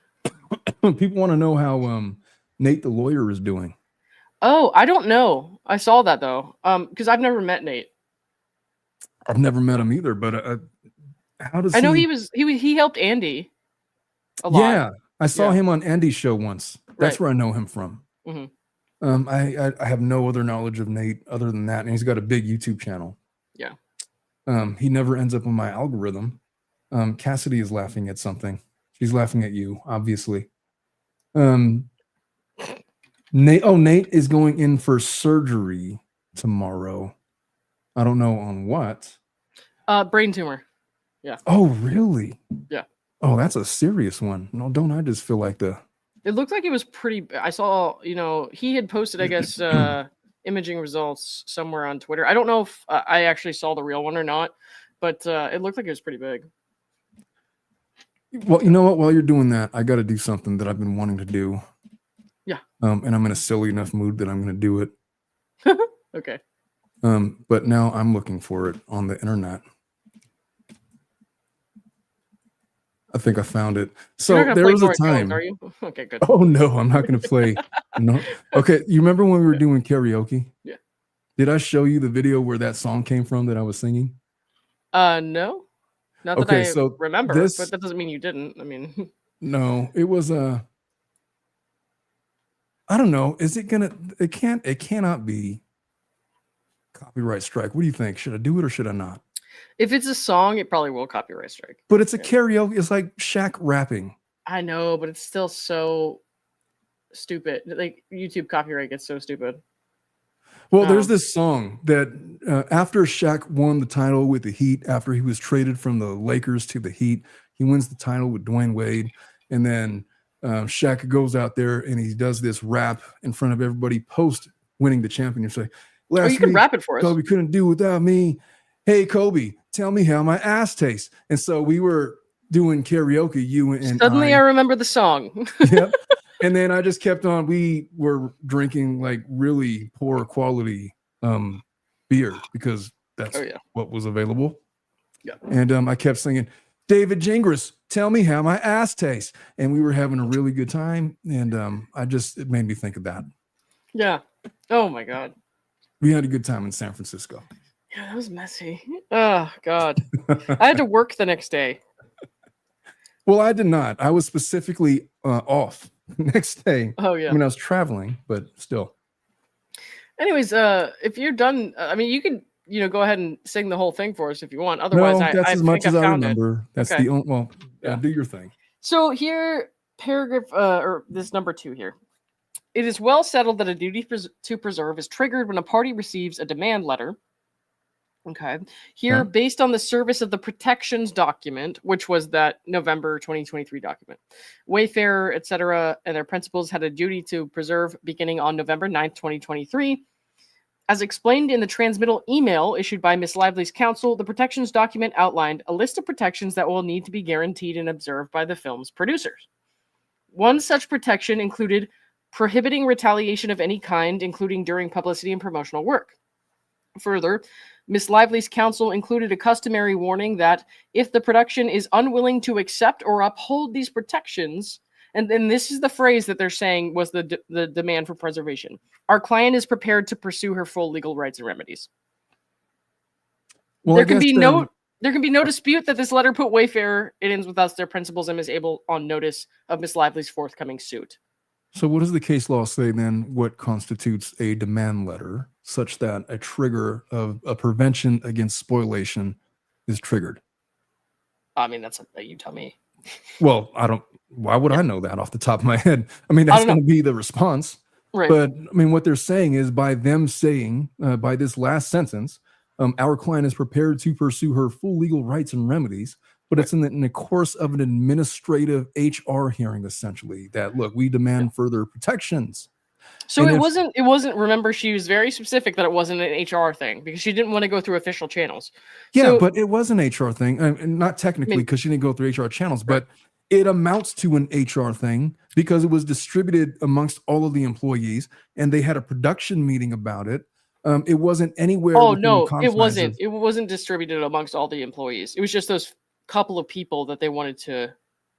People want to know how Nate the lawyer is doing. Oh, I don't know. I saw that though. Because I've never met Nate. I've never met him either, but how does I know he helped Andy a lot. Yeah, I saw him on Andy's show once. That's where I know him from. I have no other knowledge of Nate other than that, and he's got a big YouTube channel. Yeah. He never ends up on my algorithm. Cassidy is laughing at something. She's laughing at you, obviously. Nate is going in for surgery tomorrow. I don't know on what. Brain tumor. Yeah. Oh, really? Yeah. Oh, that's a serious one. No, don't I just feel like It looked like it was pretty. I saw, he had posted, I guess, imaging results somewhere on Twitter. I don't know if I actually saw the real one or not, but it looked like it was pretty big. Well, you know what? While you're doing that, I got to do something that I've been wanting to do. Yeah. And I'm in a silly enough mood that I'm going to do it. Okay. But now I'm looking for it on the internet. I think I found it. So there was a time. Are you? Okay, good. Oh no, I'm not going to play. No. Okay, you remember when we were doing karaoke? Yeah. Did I show you the video where that song came from that I was singing? No. Not that I remember, but that doesn't mean you didn't. I mean, no, it was I don't know. Is it gonna? It cannot be copyright strike. What do you think? Should I do it or should I not? If it's a song, it probably will copyright strike. But it's a karaoke. It's like Shaq rapping. I know, but it's still so stupid. Like YouTube copyright gets so stupid. Well, there's this song that after Shaq won the title with the Heat, after he was traded from the Lakers to the Heat, he wins the title with Dwayne Wade. And then Shaq goes out there and he does this rap in front of everybody post winning the championship. Last you can week, rap it for us. Kobe couldn't do without me. Hey, Kobe, tell me how my ass tastes. And so we were doing karaoke, you and Suddenly I remember the song. Yep. And then I just kept on. We were drinking like really poor quality beer because that's what was available. Yeah. And I kept singing, David Gingras, tell me how my ass tastes. And we were having a really good time. And it made me think of that. Yeah. Oh my God. We had a good time in San Francisco. Yeah, that was messy. Oh God. I had to work the next day. Well, I did not. I was specifically off next day. Oh yeah. I mean, I was traveling, but still. Anyways, if you're done, I mean, you can, go ahead and sing the whole thing for us if you want. Otherwise, no, that's I as much as I remember. That's okay. the only. Well, do your thing. So here, paragraph or this number 2 here. It is well settled that a duty to preserve is triggered when a party receives a demand letter. Okay. Here, based on the service of the protections document, which was that November 2023 document, Wayfarer, etc., and their principals had a duty to preserve beginning on November 9th, 2023. As explained in the transmittal email issued by Ms. Lively's counsel, the protections document outlined a list of protections that will need to be guaranteed and observed by the film's producers. One such protection included prohibiting retaliation of any kind, including during publicity and promotional work. Further, Ms. Lively's counsel included a customary warning that if the production is unwilling to accept or uphold these protections, and then this is the phrase that they're saying was the demand for preservation, our client is prepared to pursue her full legal rights and remedies. Well, there can be no dispute that this letter put Wayfarer, it ends with us, their principals, and Ms. Abel on notice of Ms. Lively's forthcoming suit. So what does the case law say then? What constitutes a demand letter such that a trigger of a prevention against spoliation is triggered? I mean, that's you tell me. Well, I don't. Why would I know that off the top of my head? I mean, that's going to be the response. Right. But I mean, what they're saying is by them saying by this last sentence, our client is prepared to pursue her full legal rights and remedies. But it's in the course of an administrative HR hearing, essentially, that, look, we demand further protections. So it wasn't, remember, she was very specific that it wasn't an HR thing because she didn't want to go through official channels. Yeah, but it was an HR thing. And not technically because she didn't go through HR channels, but it amounts to an HR thing because it was distributed amongst all of the employees and they had a production meeting about it. It wasn't anywhere. Oh, no, it wasn't. It wasn't distributed amongst all the employees. It was just those couple of people that they wanted to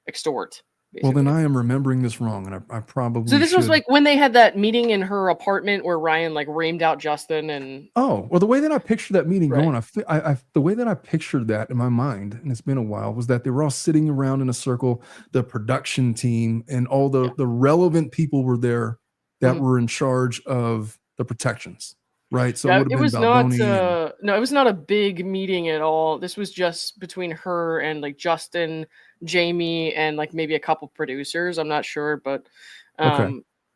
extort. Basically. Well, then I am remembering this wrong, and I probably so this was like when they had that meeting in her apartment where Ryan like reamed out Justin and. Oh well, the way that I pictured that meeting going, the way that I pictured that in my mind, and it's been a while, was that they were all sitting around in a circle, the production team and all the relevant people were there that were in charge of the protections. Right. So it was not it was not a big meeting at all. This was just between her and like Justin, Jamie, and like maybe a couple producers. I'm not sure, but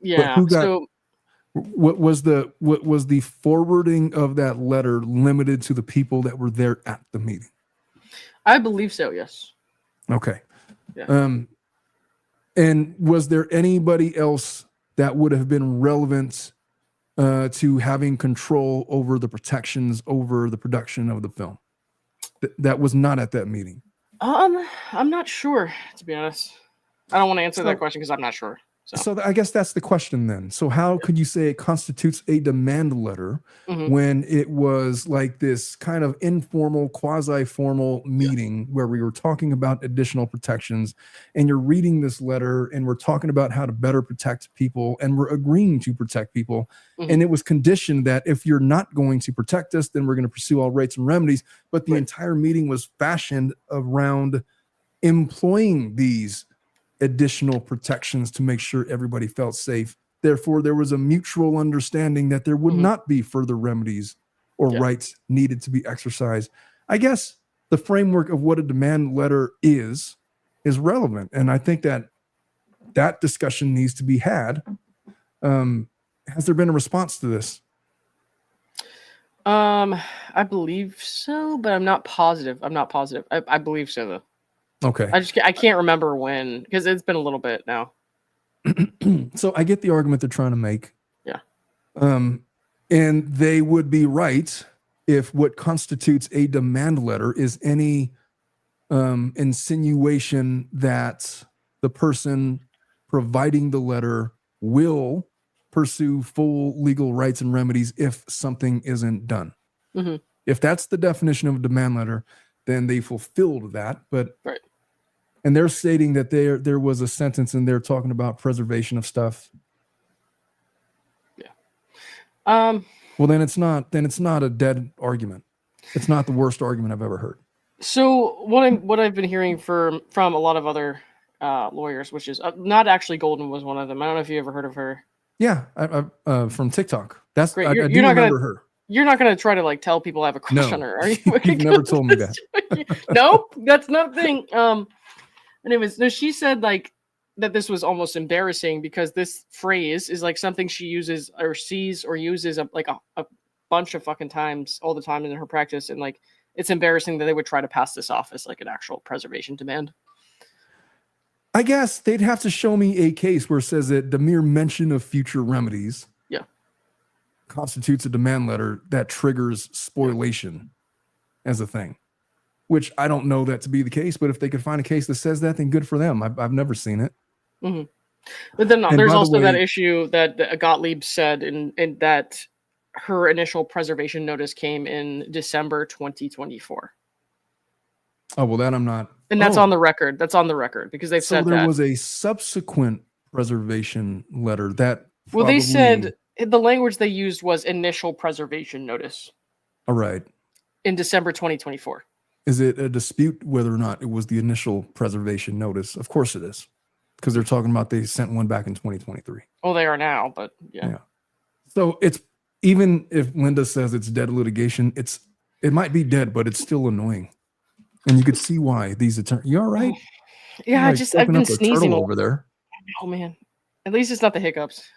yeah. But what was the forwarding of that letter limited to the people that were there at the meeting? I believe so, yes. Okay. Yeah. And was there anybody else that would have been relevant to having control over the protections over the production of the film that was not at that meeting? I'm not sure, to be honest. I don't want to answer that question because I'm not sure. So I guess that's the question then. So how could you say it constitutes a demand letter when it was like this kind of informal, quasi-formal meeting where we were talking about additional protections and you're reading this letter and we're talking about how to better protect people and we're agreeing to protect people. And it was conditioned that if you're not going to protect us, then we're going to pursue all rights and remedies. But the entire meeting was fashioned around employing these additional protections to make sure everybody felt safe. Therefore, there was a mutual understanding that there would not be further remedies or rights needed to be exercised. I guess the framework of what a demand letter is relevant. And I think that discussion needs to be had. Has there been a response to this? I believe so, but I'm not positive. I believe so, though. Okay. I can't remember when, because it's been a little bit now. So I get the argument they're trying to make. Yeah. And they would be right if what constitutes a demand letter is any insinuation that the person providing the letter will pursue full legal rights and remedies if something isn't done. Mm-hmm. If that's the definition of a demand letter, then they fulfilled that. But right. And they're stating that there was a sentence in there talking about preservation of stuff. Yeah. Well, then it's not a dead argument. It's not the worst argument I've ever heard. So what I've been hearing from a lot of other lawyers, which is not actually Golden was one of them. I don't know if you ever heard of her. Yeah, I from TikTok. That's great. I You're do not remember gonna, her. You're not going to try to like tell people I have a crush on her, are you? You've never told me that. Nope, that's nothing. Anyways, no, she said like that this was almost embarrassing because this phrase is like something she uses or sees or uses a bunch of fucking times all the time in her practice, and like it's embarrassing that they would try to pass this off as like an actual preservation demand. I guess they'd have to show me a case where it says that the mere mention of future remedies constitutes a demand letter that triggers spoliation as a thing, which I don't know that to be the case, but if they could find a case that says that, then good for them. I've never seen it. Mm-hmm. But then there's also that issue that Gottlieb said in that her initial preservation notice came in December 2024. Oh, well, that I'm not. And that's on the record. That's on the record because they've said that. So there was a subsequent preservation letter that well, they said the language they used was initial preservation notice. All right. In December 2024. Is it a dispute whether or not it was the initial preservation notice? Of course it is, because they're talking about they sent one back in 2023. Oh, they are now, but yeah. So it's, even if Linda says it's dead litigation, it might be dead, but it's still annoying. And you could see why these attorneys. You all right? Yeah, like I've been sneezing over there. Oh man, at least it's not the hiccups.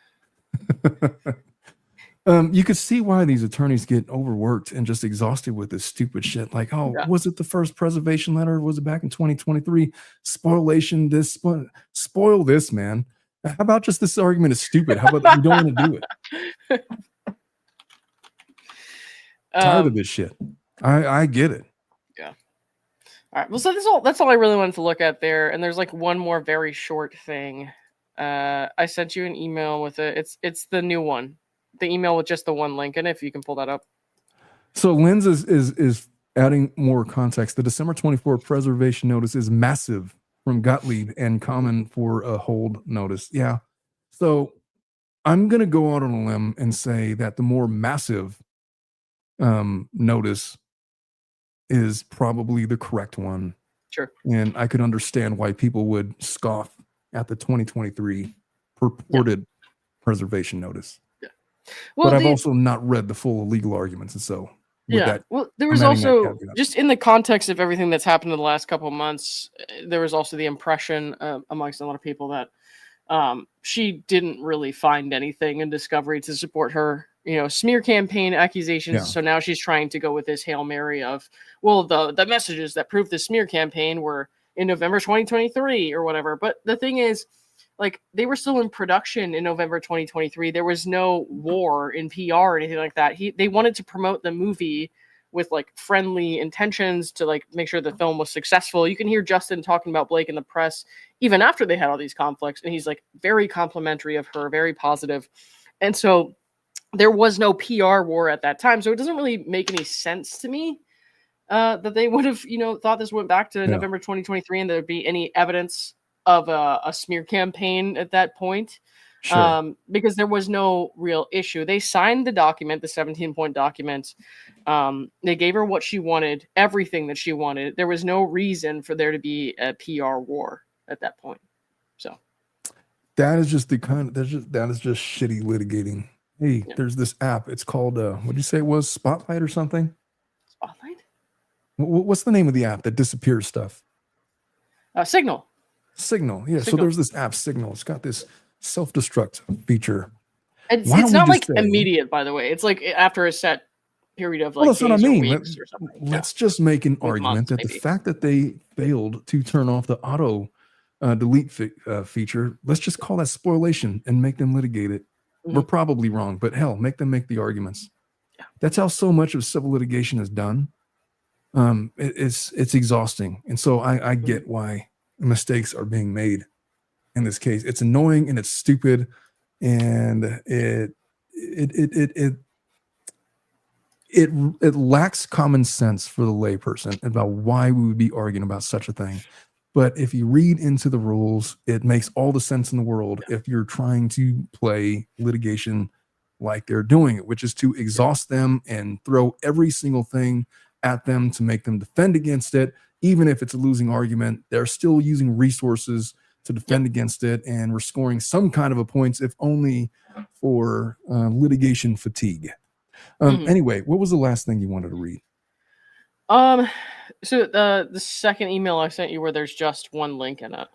You could see why these attorneys get overworked and just exhausted with this stupid shit. Like, was it the first preservation letter? Or was it back in 2023? Spoliation, spoil this, man. How about just this argument is stupid? How about you don't want to do it? Tired of this shit. I get it. Yeah. All right. Well, so that's all I really wanted to look at there. And there's like one more very short thing. I sent you an email with it. It's the new one. The email with just the one link in it, if you can pull that up. So Lynn's is adding more context. The December 24 preservation notice is massive from Gottlieb and common for a hold notice. Yeah. So I'm going to go out on a limb and say that the more massive notice is probably the correct one. Sure. And I could understand why people would scoff at the 2023 purported preservation notice. Well, but I've also not read the full legal arguments, and so well, there was also just in the context of everything that's happened in the last couple of months, there was also the impression amongst a lot of people that she didn't really find anything in discovery to support her, smear campaign accusations. Yeah. So now she's trying to go with this Hail Mary of, well, the messages that prove the smear campaign were in November 2023 or whatever. But the thing is, like, they were still in production in November 2023. There was no war in PR or anything like that. They wanted to promote the movie with like friendly intentions to like make sure the film was successful. You can hear Justin talking about Blake in the press even after they had all these conflicts, and he's like very complimentary of her, very positive. And so there was no PR war at that time. So it doesn't really make any sense to me that they would have, thought this went back to November 2023 and there'd be any evidence of a smear campaign at that point. Sure. Because there was no real issue. They signed the document, the 17-point document. They gave her what she wanted, everything that she wanted. There was no reason for there to be a PR war at that point. So that is just that is just shitty litigating. Hey, there's this app. It's called what did you say it was? Spotlight or something? Spotlight? What's the name of the app that disappears stuff? Signal. Signal. Yeah. So there's this app, Signal. It's got this self-destruct feature. It's not like immediate, by the way. It's like after a set period of like that's what I mean. Weeks or something. Let's just make an argument that the fact that they failed to turn off the auto delete feature, let's just call that spoliation and make them litigate it. We're probably wrong, but hell, make them make the arguments. Yeah. That's how so much of civil litigation is done. It's exhausting, and so I get why mistakes are being made in this case. It's annoying and it's stupid, and it lacks common sense for the layperson about why we would be arguing about such a thing. But if you read into the rules, it makes all the sense in the world if you're trying to play litigation like they're doing it, which is to exhaust them and throw every single thing at them to make them defend against it. Even if it's a losing argument, they're still using resources to defend against it, and we're scoring some kind of a points, if only for litigation fatigue. Anyway, what was the last thing you wanted to read? So the second email I sent you where there's just one link in it.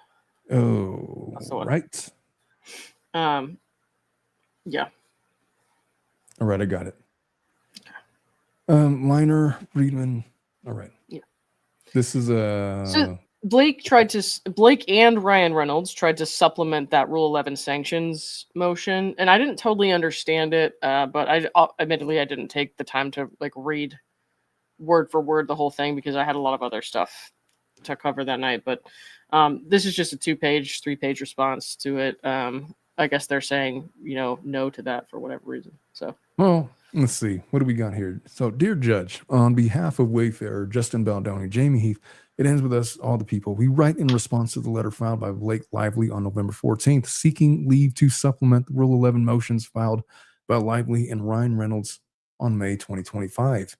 Oh, right. Yeah. All right, I got it. Liner, Friedman. All right. Yeah. This is a. So Blake and Ryan Reynolds tried to supplement that Rule 11 sanctions motion, and I didn't totally understand it, but admittedly I didn't take the time to read word for word the whole thing because I had a lot of other stuff to cover that night. But this is just a 3-page response to it. I guess they're saying no to that for whatever reason. So well, let's see. What do we got here? So, dear Judge, on behalf of Wayfarer, Justin Baldoni, Jamie Heath, it ends with us, all the people. We write in response to the letter filed by Blake Lively on November 14th, seeking leave to supplement the Rule 11 motions filed by Lively and Ryan Reynolds on May 2025.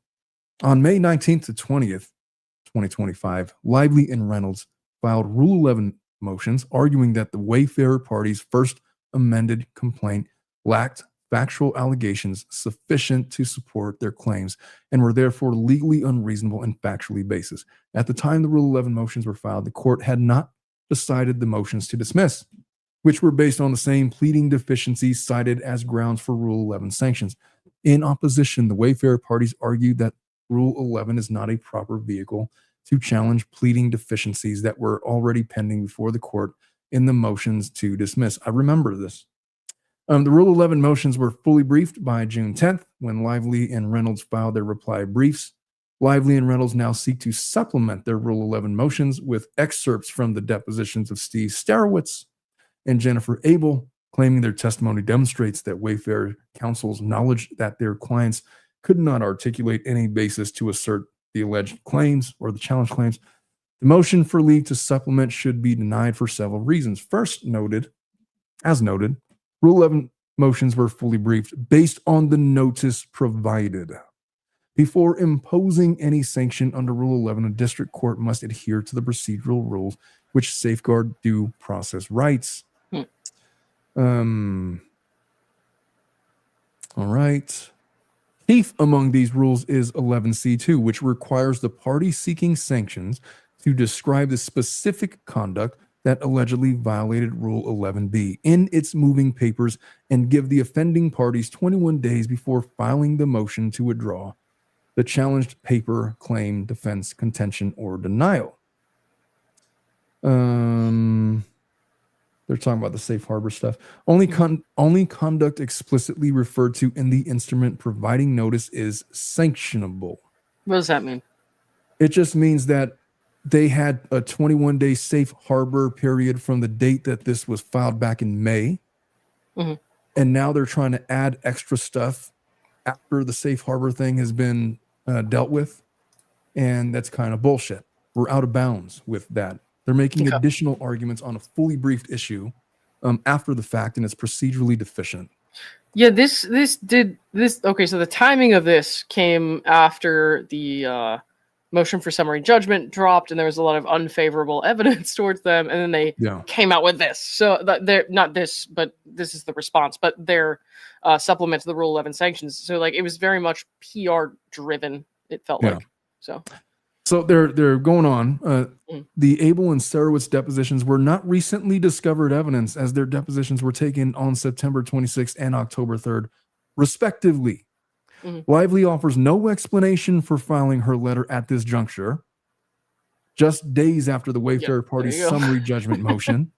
On May 19th to 20th, 2025, Lively and Reynolds filed Rule 11 motions arguing that the Wayfarer party's first amended complaint lacked factual allegations sufficient to support their claims and were therefore legally unreasonable and factually baseless. At the time the Rule 11 motions were filed, the court had not decided the motions to dismiss, which were based on the same pleading deficiencies cited as grounds for Rule 11 sanctions. In opposition, the Wayfarer parties argued that Rule 11 is not a proper vehicle to challenge pleading deficiencies that were already pending before the court in the motions to dismiss. I remember this. The Rule 11 motions were fully briefed by June 10th when Lively and Reynolds filed their reply briefs. Lively and Reynolds now seek to supplement their Rule 11 motions with excerpts from the depositions of Steve Starowitz and Jennifer Abel, claiming their testimony demonstrates that Wayfarer counsel's knowledge that their clients could not articulate any basis to assert the alleged claims or the challenge claims. The motion for leave to supplement should be denied for several reasons. First, as noted, Rule 11 motions were fully briefed based on the notice provided. Before imposing any sanction under Rule 11, a district court must adhere to the procedural rules which safeguard due process rights. All right. Chief among these rules is 11C2, which requires the party seeking sanctions to describe the specific conduct that allegedly violated Rule 11B in its moving papers and give the offending parties 21 days before filing the motion to withdraw the challenged paper, claim, defense, contention, or denial. They're talking about the safe harbor stuff. Only conduct explicitly referred to in the instrument providing notice is sanctionable. What does that mean? It just means that they had a 21-day safe harbor period from the date that this was filed back in May. And now they're trying to add extra stuff after the safe harbor thing has been dealt with. And that's kind of bullshit. We're out of bounds with that. They're making additional arguments on a fully briefed issue after the fact, and it's procedurally deficient. Yeah, this. Okay, so the timing of this came after the motion for summary judgment dropped, and there was a lot of unfavorable evidence towards them, and then they came out with this. So they're not this, but this is the response. But they're supplement to the Rule 11 sanctions. So it was very much PR driven. It felt like so. So they're going on. The Abel and Sarowitz depositions were not recently discovered evidence, as their depositions were taken on September 26th and October 3rd, respectively. Lively offers no explanation for filing her letter at this juncture, just days after the Wayfarer party's summary judgment motion.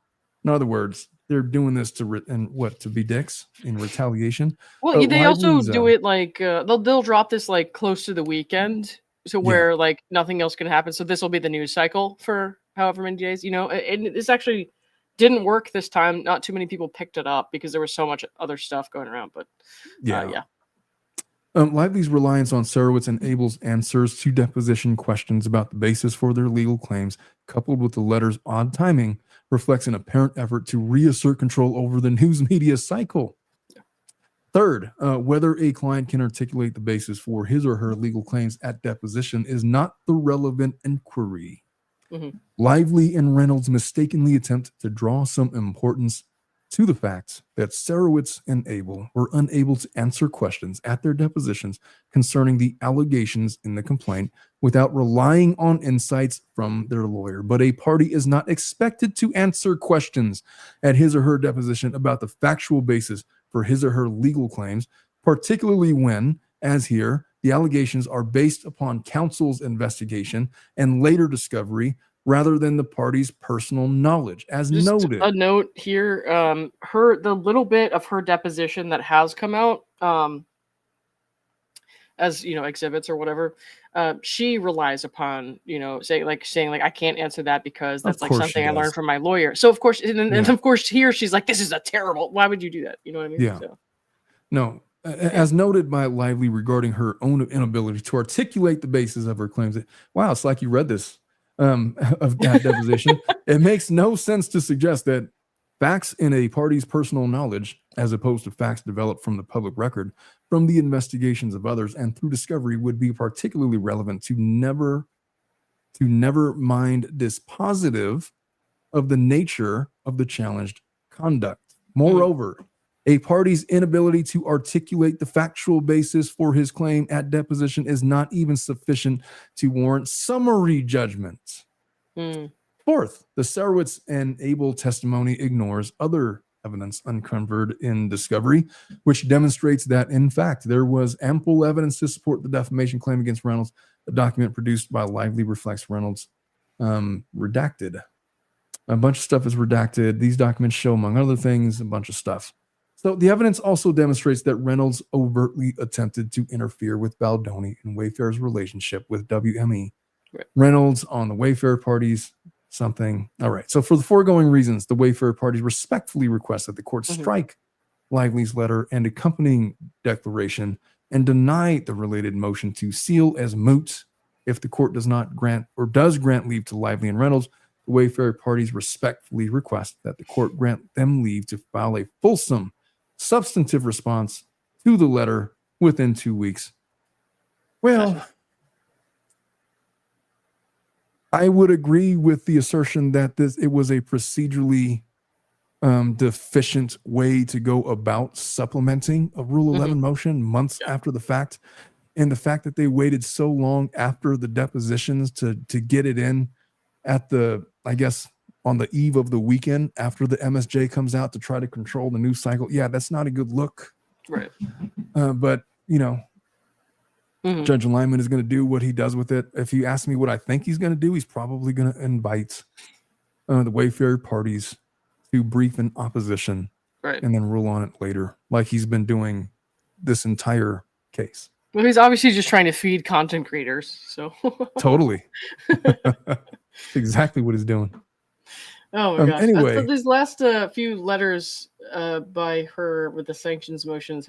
In other words, they're doing this to be dicks in retaliation. Well, they also Lively's, do it like they'll drop this like close to the weekend, so where like nothing else can happen. So this will be the news cycle for however many days, and this actually didn't work this time. Not too many people picked it up because there was so much other stuff going around. But yeah. Lively's reliance on Serowitz and Abel's answers to deposition questions about the basis for their legal claims, coupled with the letter's odd timing, reflects an apparent effort to reassert control over the news media cycle. Third, whether a client can articulate the basis for his or her legal claims at deposition is not the relevant inquiry. Mm-hmm. Lively and Reynolds mistakenly attempt to draw some importance to the fact that Serowitz and Abel were unable to answer questions at their depositions concerning the allegations in the complaint without relying on insights from their lawyer. But a party is not expected to answer questions at his or her deposition about the factual basis for his or her legal claims, particularly when, as here, the allegations are based upon counsel's investigation and later discovery rather than the party's personal knowledge, as Just noted. A note here, the little bit of her deposition that has come out, as exhibits or whatever, she relies upon saying I can't answer that because that's like something I learned from my lawyer. So of course, and of course here she's like, this is a terrible. Why would you do that? You know what I mean? Yeah. So. No. As noted by Lively regarding her own inability to articulate the basis of her claims. Wow, it's like you read this of that deposition. It makes no sense to suggest that facts in a party's personal knowledge, as opposed to facts developed from the public record, from the investigations of others and through discovery, would be particularly relevant to never mind dispositive of the nature of the challenged conduct. Moreover, a party's inability to articulate the factual basis for his claim at deposition is not even sufficient to warrant summary judgment. Fourth, the Serowitz and Abel testimony ignores other evidence uncovered in discovery, which demonstrates that, in fact, there was ample evidence to support the defamation claim against Reynolds. The document produced by Lively reflects Reynolds redacted. A bunch of stuff is redacted. These documents show, among other things, a bunch of stuff. So the evidence also demonstrates that Reynolds overtly attempted to interfere with Baldoni and Wayfarer's relationship with WME. Right. Reynolds on the Wayfarer parties, something. All right. So for the foregoing reasons, the Wayfarer parties respectfully request that the court strike Lively's letter and accompanying declaration and deny the related motion to seal as moot. If the court does not grant or does grant leave to Lively and Reynolds, the Wayfarer parties respectfully request that the court grant them leave to file a fulsome substantive response to the letter within 2 weeks. Well, I would agree with the assertion that it was a procedurally deficient way to go about supplementing a Rule 11 motion months after the fact. And the fact that they waited so long after the depositions to get it in at on the eve of the weekend after the MSJ comes out to try to control the news cycle. Yeah, that's not a good look. Right. But, Judge Lyman is going to do what he does with it. If you ask me what I think he's going to do, he's probably going to invite the Wayfarer parties to brief in opposition and then rule on it later, like he's been doing this entire case. Well, he's obviously just trying to feed content creators. So totally. Exactly what he's doing. Oh my gosh. Anyway, these last few letters by her with the sanctions motions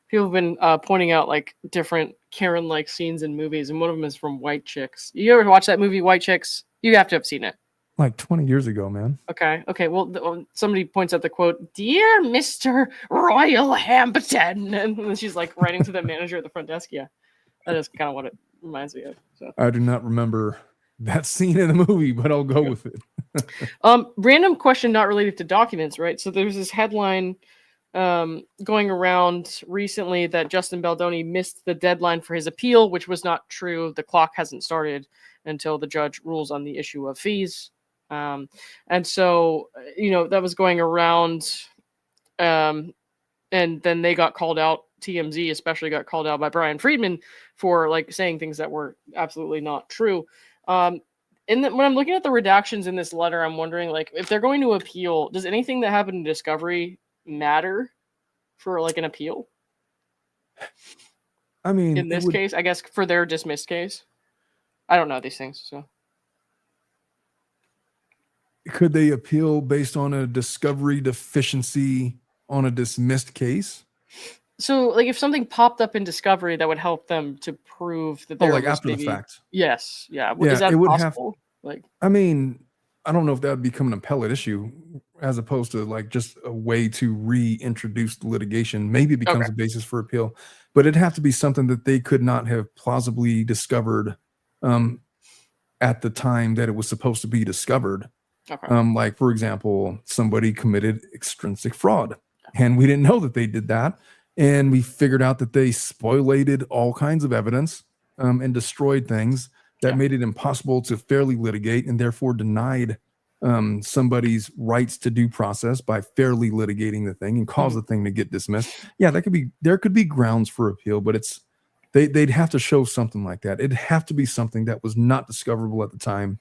people have been pointing out like different Karen-like scenes in movies, and one of them is from White Chicks. You ever watch that movie White Chicks? You have to have seen it. Like 20 years ago, man. Okay. Well, somebody points out the quote, "Dear Mr. Royal Hampton," and then she's like writing to the manager at the front desk. Yeah, that is kind of what it reminds me of. So. I do not remember that scene in the movie, but I'll go with it. Random question not related to documents, right? So there's this headline going around recently that Justin Baldoni missed the deadline for his appeal, which was not true. The clock hasn't started until the judge rules on the issue of fees. And so, that was going around, and then they got called out. TMZ especially got called out by Brian Friedman for like saying things that were absolutely not true. And then when I'm looking at the redactions in this letter, I'm wondering, like, if they're going to appeal, does anything that happened in discovery matter for like an appeal? I mean, In this case, I guess for their dismissed case, I don't know these things. So could they appeal based on a discovery deficiency on a dismissed case? So, like, if something popped up in discovery that would help them to prove that there like was after the fact. Yes, yeah. Yeah, Is that it would possible? Like, I mean, I don't know if that would become an appellate issue as opposed to like just a way to reintroduce the litigation. Maybe it becomes Okay. a basis for appeal, but it'd have to be something that they could not have plausibly discovered at the time that it was supposed to be discovered. okay. Like, for example, somebody committed extrinsic fraud and we didn't know that they did that. And we figured out that they spoliated all kinds of evidence and destroyed things that Yeah. made it impossible to fairly litigate and therefore denied somebody's rights to due process by fairly litigating the thing and cause the thing to get dismissed. Yeah, there could be grounds for appeal, but they'd have to show something like that. It'd have to be something that was not discoverable at the time.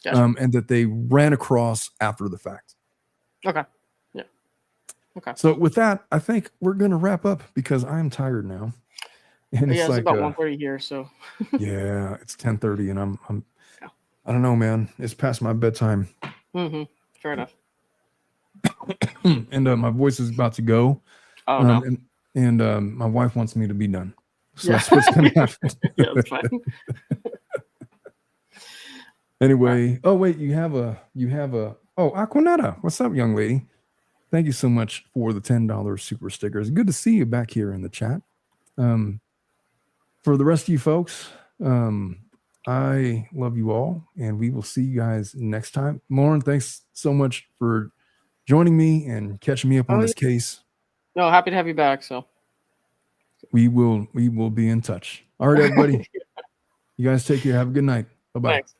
Gotcha. And that they ran across after the fact. Okay. Yeah. Okay. So with that, I think we're going to wrap up because I'm tired now. And Yeah, it's like, about 1:30 here, so yeah, it's 10:30 and I'm Yeah. I don't know, man. It's past my bedtime. Fair enough. And my voice is about to go. Oh no. And my wife wants me to be done. So Yeah. that's what's going to happen. Yeah, that's fine. Anyway, oh wait, you have a Aquanetta. What's up, young lady? Thank you so much for the $10 super stickers. Good to see you back here in the chat. For the rest of you folks, I love you all, and we will see you guys next time. Lauren, thanks so much for joining me and catching me up on this case. No, happy to have you back. So we will be in touch. All right, everybody. You guys take care. Have a good night. Bye-bye. Thanks.